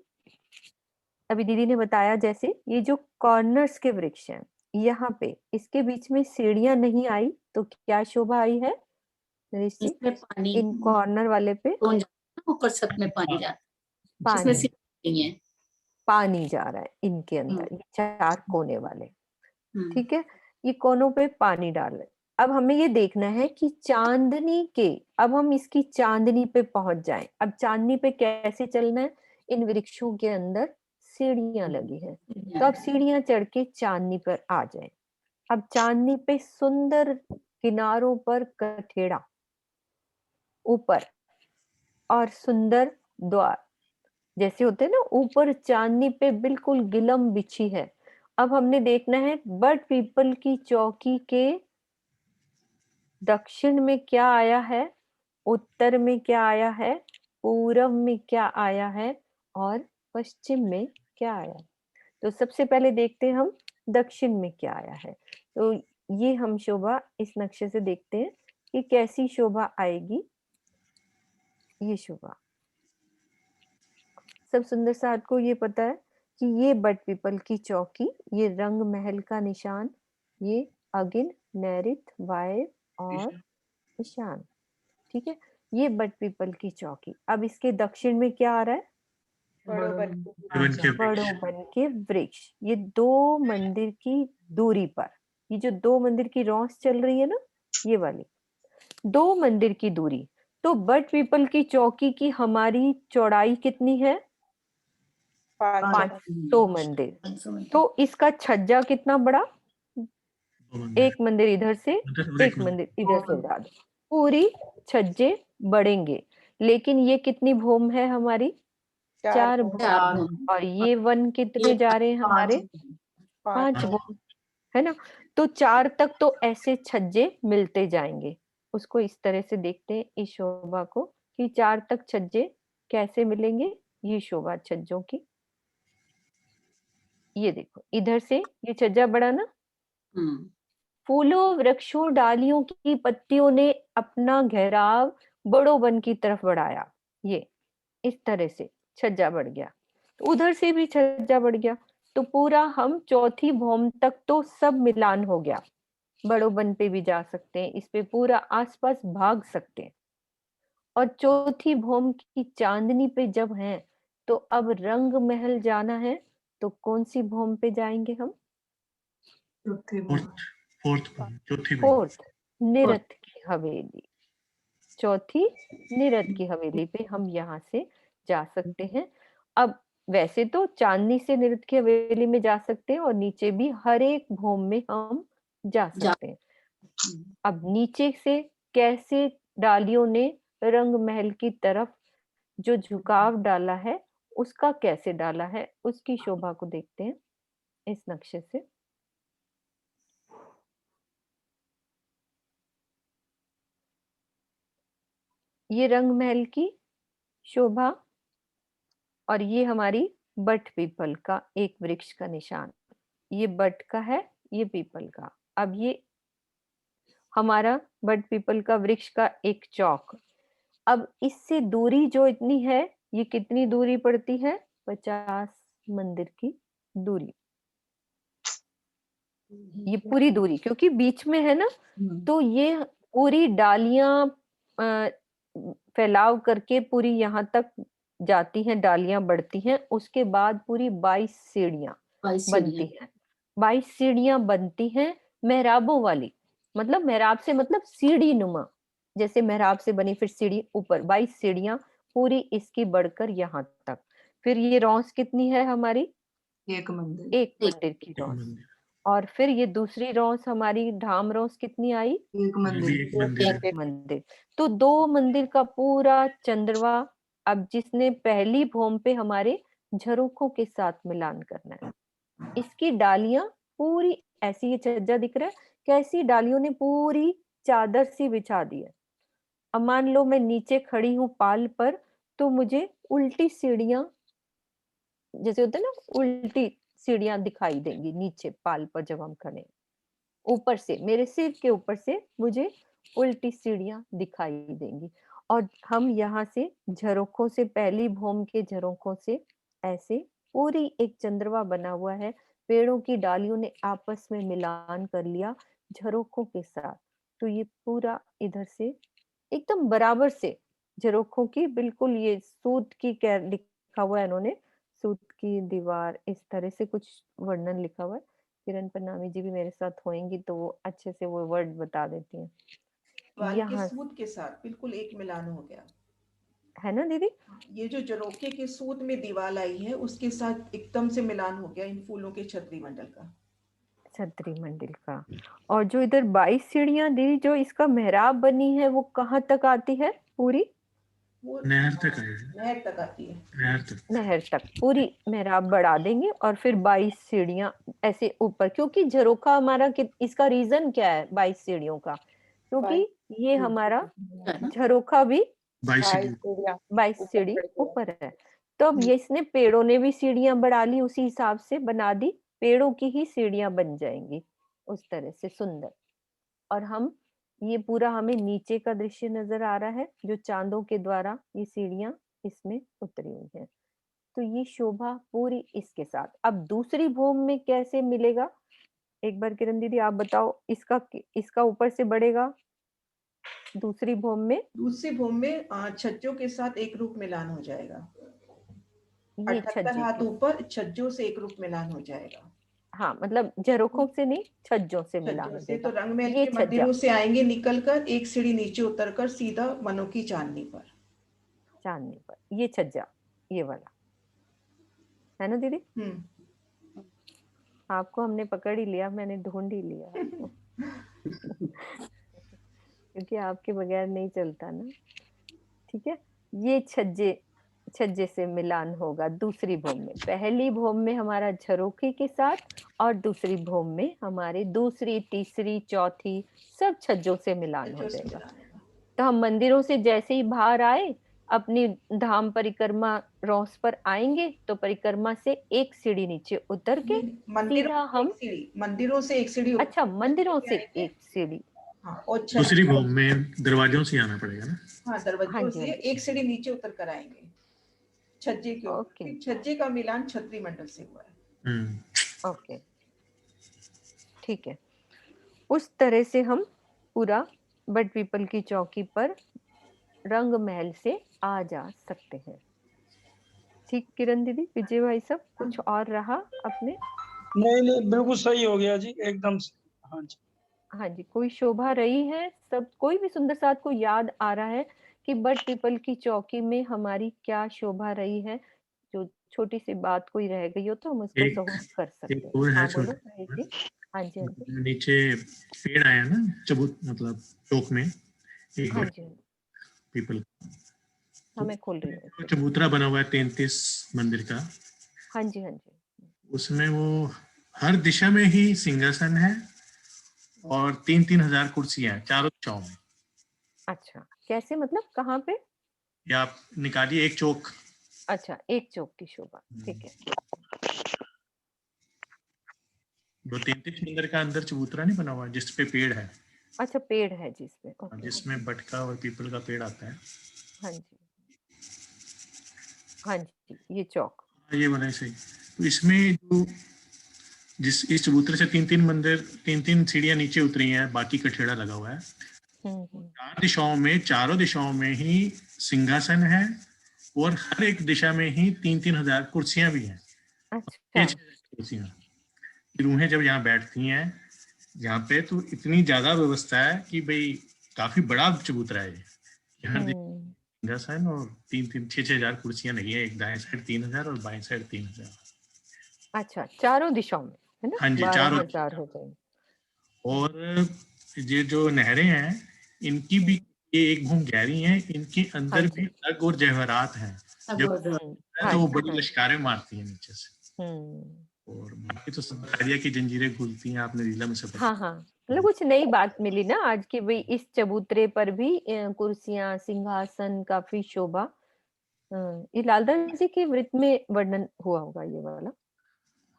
अभी दीदी ने बताया जैसे ये जो कॉर्नर्स के वृक्ष हैं, यहाँ पे इसके बीच में सीढ़ियां नहीं आई तो क्या शोभा आई है नरेश जी? इसमें पानी इन कॉर्नर वाले पे कौन जाता है, ऊपर छत में पानी जाता है, इसमें पानी सीढ़ी नहीं है। पानी जा रहा है इनके अंदर, ये 4 कोने वाले, हम्म, ठीक है। ये कोनों पे पानी डाल रहे। अब हमें ये देखना है कि चांदनी के, अब हम इसकी चांदनी पे पहुंच जाएं। अब चांदनी पे कैसे चलना है? इन वृक्षों के अंदर सीढ़ियां लगी हैं, तो अब सीढ़ियां चढ़ के चांदनी पर आ जाएं। अब चांदनी पे सुंदर किनारों पर कठेड़ा ऊपर और सुंदर द्वार जैसे होते हैं ना, ऊपर चांदनी पे बिल्कुल गिलम बिछी है। अब हमने देखना है बट पीपल की चौकी के दक्षिण में क्या आया है, उत्तर में क्या आया है, पूरब में क्या आया है और पश्चिम में क्या आया है। तो सबसे पहले देखते हैं हम दक्षिण में क्या आया है। तो ये हम शोभा इस नक्शे से देखते हैं कि कैसी शोभा आएगी। ये शोभा सब सुंदर साथ को ये पता है कि ये बट पीपल की चौकी, ये रंग महल का निशान, ये अगिन, नैऋत, वायव्य और ईशान, ठीक है। ये बट पीपल की चौकी। अब इसके दक्षिण में क्या आ रहा है? बड़ों बन बड़ों के वृक्ष। बड़ों बन के वृक्ष। ये 2 मंदिर की दूरी पर, ये जो 2 मंदिर की रौस चल रही है ना, ये वाली 2 मंदिर की दूरी। तो बट पीपल की चौकी की हमारी चौड़ाई कितनी है? 500 मंदिर। 500 मीटर। तो इसका छज्जा कितना बड़ा? दो मंदिर। एक मंदिर इधर से, एक मंदिर इधर से बढ़ा दो, पूरी छज्जे बढ़ेंगे। लेकिन ये कितनी भूम है हमारी? 4 भूम। चार भूमि। और ये वन कितने जा रहे हैं हमारे? 5 हाँ। भूम, है ना। तो 4 तक तो ऐसे छज्जे मिलते जाएंगे। उसको इस तरह से देखते हैं इस शोभा को कि 4 तक छज्जे कैसे मिलेंगे। ये शोभा छज्जों की, ये देखो इधर से ये छज्जा बड़ा ना, हम्म, फूलों, वृक्षों, डालियों की पत्तियों ने अपना घेराव बड़ों वन की तरफ बढ़ाया। ये इस तरह से छज्जा बढ़ गया, तो उधर से भी छज्जा बढ़ गया। तो पूरा हम चौथी भौम तक तो सब मिलान हो गया। बड़ों वन पे भी जा सकते हैं, इस पे पूरा आसपास भाग सकते हैं। और चौथी भौम की चांदनी पे जब हैं, तो अब रंग महल जाना है, तो कौन सी भौम पे जाएंगे हम? फोर्थ चौथी में। फोर्थ, निरथ की हवेली। चौथी निरथ की हवेली पे हम यहाँ से जा सकते हैं। अब वैसे तो चांदनी से निरथ की हवेली में जा सकते हैं और नीचे भी हर एक भौम में हम जा सकते हैं। अब नीचे से कैसे डालियों ने रंग महल की तरफ जो झुकाव डाला है, उसका कैसे डाला है, उसकी शोभा को देखते हैं इस नक्शे से। ये रंग महल की शोभा और ये हमारी बट पीपल का एक वृक्ष का निशान। ये बट का है, ये पीपल का। अब ये हमारा बट पीपल का वृक्ष का एक चौक। अब इससे दूरी जो इतनी है, ये कितनी दूरी पड़ती है? 50 मंदिर की दूरी। ये पूरी दूरी क्योंकि बीच में है ना, तो ये पूरी डालियां फैलाव करके पूरी यहाँ तक जाती हैं, डालियां बढ़ती हैं। उसके बाद पूरी 22 सीढ़ियां बनती हैं। 22 सीढ़ियां बनती हैं मेहराबों वाली, मतलब मेहराब से मतलब सीढ़ी नुमा, जैसे मेहराब से बनी फिर सीढ़ी ऊपर 22 सीढ़ियां पूरी इसकी बढ़कर यहाँ तक। फिर ये रौस कितनी है हमारी? एक मंदिर। एक मंदिर की रौस। और फिर ये दूसरी रौस हमारी धाम रौस कितनी आई? एक ये भी मंदिर। एक मंदिर है। एक मंदिर। तो 2 मंदिर का पूरा चंद्रवा अब जिसने पहली भौम पे हमारे झरोखों के साथ मिलान करना है। इसकी डालियां पूरी ऐसी, ये छज्जा दिख रहा है, कैसी डालियों ने पूरी चादर सी बिछा दी है। अब मान लो मैं नीचे खड़ी हूँ पाल पर, तो मुझे उल्टी सीढ़ियां, जैसे होते हैं ना, उल्टी सीढ़ियां दिखाई देंगी नीचे पाल पर जब हम खड़े हैं। ऊपर से मेरे सिर के ऊपर से मुझे उल्टी सीढ़ियां दिखाई देंगी। और हम यहाँ से झरोखों से, पहली भौम के झरोखों से ऐसे पूरी एक चंद्रवा बना हुआ है, पेड़ों की डालियों ने आपस में मिलान कर लिया झरोखों के साथ। तो ये पूरा इधर से एकदम बराबर से झरोखों की, बिल्कुल ये सूत की, क्या लिखा हुआ है इन्होंने, सूत की दीवार, इस तरह से कुछ वर्णन लिखा हुआ है। किरण पन्नामी जी भी मेरे साथ होंगी तो वो अच्छे से वो वर्ड बता देती हैं। वाल के यहाँ सूत के साथ बिल्कुल एक मिलान हो गया। है ना दीदी? ये जो जरोखे के सूत में दीवार आई है उसके साथ एकदम से मिलान हो गया इन फूलों के छतरी मंडल का। छतरी मंदिर का। और जो इधर 22 सीढ़ियां दी, जो इसका मेहराब बनी है, वो कहाँ तक आती है पूरी? वो नहर तक है। नहर तक आती है। नहर तक। नहर तक पूरी मेहराब बढ़ा देंगे और फिर 22 सीढ़ियां ऐसे ऊपर, क्योंकि झरोखा हमारा इसका रीजन क्या है 22 सीढ़ियों का? क्योंकि ये हमारा है ना? झरोखा भी 22 22 सीढ़ी ऊपर है। तो अब ये इसने पेड़ों ने भी सीढ़ियां बढ़ा ली, उसी हिसाब से बना दी, पेड़ों की ही सीढ़ियां बन जाएंगी उस तरह से सुंदर। और हम ये पूरा, हमें नीचे का दृश्य नजर आ रहा है जो चांदों के द्वारा ये सीढ़ियां इसमें उतरी हुई हैं। तो ये शोभा पूरी इसके साथ। अब दूसरी भौम में कैसे मिलेगा, एक बार किरण दीदी आप बताओ। इसका ऊपर से बढ़ेगा दूसरी भौम में, दूसरी भूमि में छज्जों के साथ एक रूप मिलान हो जाएगा। ये 78 छज्जे हाथ के, ऊपर छज्जों से एक रूप मिलान हो जाएगा। हाँ मतलब झरोखों से नहीं, छज्जों से मिलान छज्जों हो से तो जाएगा। रंगमहल ये के छज्जा, मंदिरों से आएंगे निकलकर एक सीढ़ी नीचे उतरकर सीधा वनों की चांदनी पर। चांदनी पर ये छज्जा, ये वाला है ना दीदी? आपको हमने पकड़ ही लिया, मैंने ढूंढ ही लिया आपको क्योंकि आपके बगैर नहीं चलता ना। ठीक है, ये छज्जे से मिलान होगा दूसरी भौम में। पहली भौम में हमारा झरोखे के साथ, और दूसरी भौम में हमारे दूसरी, तीसरी, चौथी सब छज्जों से मिलान हो छज्जों से जाएगा। मिलान होगा। तो हम मंदिरों से जैसे ही बाहर आए, अपनी धाम परिक्रमा रौस पर आएंगे, तो परिक्रमा से एक सीढ़ी नीचे उतर के सीधा हम, मंदिरों से एक सीढ़ी अच्छा मंदिरों से एक सीढ़ी, हाँ, और दूसरी भौम में दरवाजों से आना पड़ेगा ना? हाँ, हाँ दरवाजों जी, से हाँ जी। एक सीढ़ी नीचे उतर कर आएंगे छज्जे के ऊपर। ओके फिर छज्जे का मिलान छतरी मंडल से हुआ है। ओके, ठीक है। उस तरह से हम पूरा बट पीपल की चौकी पर रंग महल से आ जा सकते हैं। ठीक किरण दीदी, विजय भाई सब कुछ और रहा अपने? नहीं नहीं, बिल्कुल सही हो गया जी, एकदम से। हाँ जी। हाँ जी, कोई शोभा रही है सब, कोई भी सुंदर साथ को याद आ रहा है कि बट पीपल की चौकी में हमारी क्या शोभा रही है? जो छोटी सी बात कोई रह गई हो तो हम उसको एक सहूर कर सकते एक हैं। और है हाँ बोलो छोटा, महेश जी। हाँ जी, हाँ जी, नीचे पेड़ आया ना, चबूत मतलब चौक में एक हाँ बड़ा जी, हाँ जी। पीपल। हाँ तो मैं खोल रही हूँ जो इसको। चबूतरा बना हुआ है 33 मंदिर का, हाँ जी, हाँ जी। उसमें वो हर दिशा में ही सिंहासन है और 3,000 कुर्सियां हैं चारों दिशाओं में। अच्छा, कैसे मतलब कहाँ पे? या आप निकालिए एक चौक, अच्छा, एक चौक की शोभा, ठीक है। जो 33 मंदिर का अंदर चबूतरा नहीं बना हुआ जिस पे पेड़ है, अच्छा पेड़ है जिसमें, ओके। जिसमें बटका और पीपल का पेड़ आता है। हाँ जी, हाँ जी, ये चौक। ये बना है सही। तो इसमें जो इस चबूतरे से 3-3 सीढ़ियां नीचे उतरी हैं, बाकी कठेड़ा लगा हुआ है। चारों दिशाओं में ही सिंहासन है और हर एक दिशा में ही 3,000 कुर्सियां भी हैं। अच्छा, कुर्सियां, रूहें जब यहाँ बैठती हैं यहाँ पे, तो इतनी ज्यादा व्यवस्था है कि भाई काफी बड़ा चबूतरा है ये। हर सिंहासन और 6,000 कुर्सियां लगी है, एक दाएं साइड 3,000 और बाएं साइड 3,000। अच्छा चारों दिशाओं में है ना, हाँ जी, 12,000 हो जाएंगे। और ये जो नहरें हैं इनकी भी, ये एक भूम गहरी हैं, इनके अंदर हाँ भी अग और जवाहरात हैं। जब हाँ तो वो जी, बड़ी हाँ। लश्कारें मारती हैं नीचे से। और बाकी तो सब दरिया की जंजीरें खुलती हैं, आपने रीला में सब हाँ, हाँ। मतलब कुछ नई बात मिली ना आज की, भाई इस चबूतरे पर भी कुर्सियां, सिंहासन, काफी शोभा। ये लालदास जी के वृत्त में वर्णन हुआ होगा ये वाला।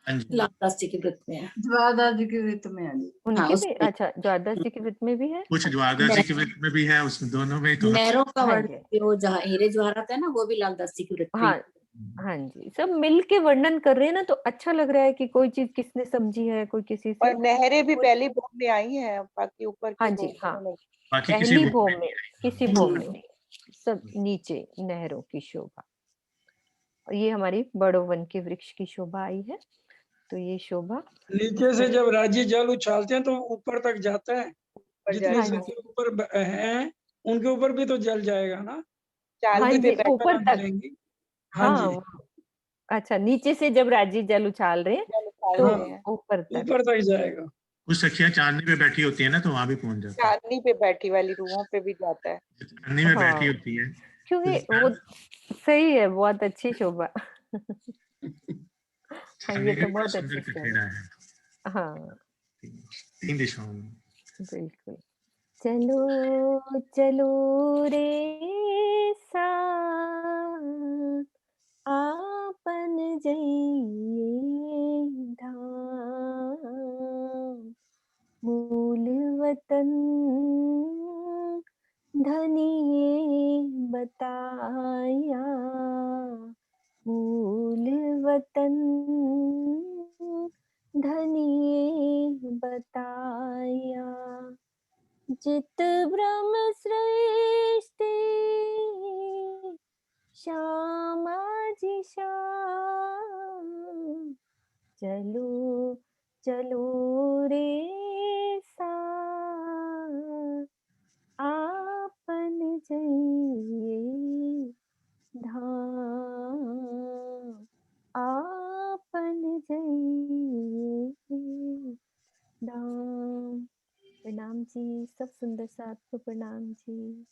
हाँ जी, लालदास जी के वृत्त में है। ज्वादा जी के वृत्त में है जी। उनके भी, उसमें अच्छा, ज्वारदास जी के वृत्त में भी है। कुछ ज्वारदास जी के वृत्त में भी है, उसमें दोनों में ही तो नहरों का हाँ वर्णन, जी, जो जहाँ हीरे जवाहरात है ना, वो भी लालदास जी के वृत्त में हाँ, ही। हाँ जी, सब मिल के वर्णन कर रहे हैं ना, तो अच्छा लग रहा है कि कोई चीज किसने समझी है, कोई किसी से। और नहरें भी कोई- पहली भूम में आई हैं, बाकी ऊपर हाँ की जी, भूम हाँ, में नहीं। बाकी किसी पहली वो भूम में, किसी भूम में हम्म। नहीं, सब नीचे नहरों की शोभा। और ये हमारी बड़ो वन के वृक्ष की शोभा आई है। तो ये शोभा नीचे से जब राजी जल उछालते हैं तो ऊपर तक जाता है। ऊपर जितने हाँ जाता है, जी, जिनके ऊपर हैं उनके ऊपर भी तो जल जाएगा ना, हाँ चांदनी पे जी, जितनी बैठ ऊपर कला तक। मिलेंगी। हाँ हाँ, जी, अच्छा, नीचे से जब राजी जल उछाल रहे हैं जल उछाल तो रहे हैं, ऊपर तक। ऊपर तक जाएगा। कुछ सखियां चांदनी पे बैठी होती है ना, तो वहां भी पहुंच जाता है। चांदनी पे बैठी वाली रूहों पे भी जाता है। चांदनी में बैठी हाँ, होती है क्योंकि तो वो सही है, बहुत अच्छी शोभा। हाँ, चांदनी ये भी तो बड़ा बहुत सुंदर अच्छी शोभा। कठेरा है, हाँ, तीन दिशाओं में। बिल्कुल। चलो चलो रे साथ, आपन जइए धाम, मूल वतन धनिये बताया, मूल वतन धनिये बताया, जित ब्रह्म सृष्टि श्यामा जी श्याम, चलो चलो रे साथ, आपन जइए धाम, आपन जइए धाम। प्रणाम जी, सब सुंदर साथ को प्रणाम जी।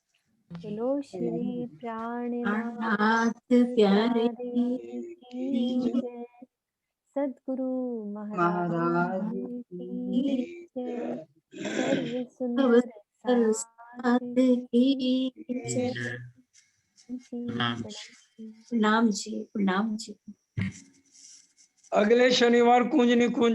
बोलो श्री प्राणनाथ नाथ प्यारे प्यारे की जय, सद्गुरु महाराज महाराज की की जय, सर्व सर्व सुंदर साथ साथ की की जय। जय। जी, प्रणाम। प्रणाम जी, प्रणाम जी। अगले शनिवार कुंज निकुंज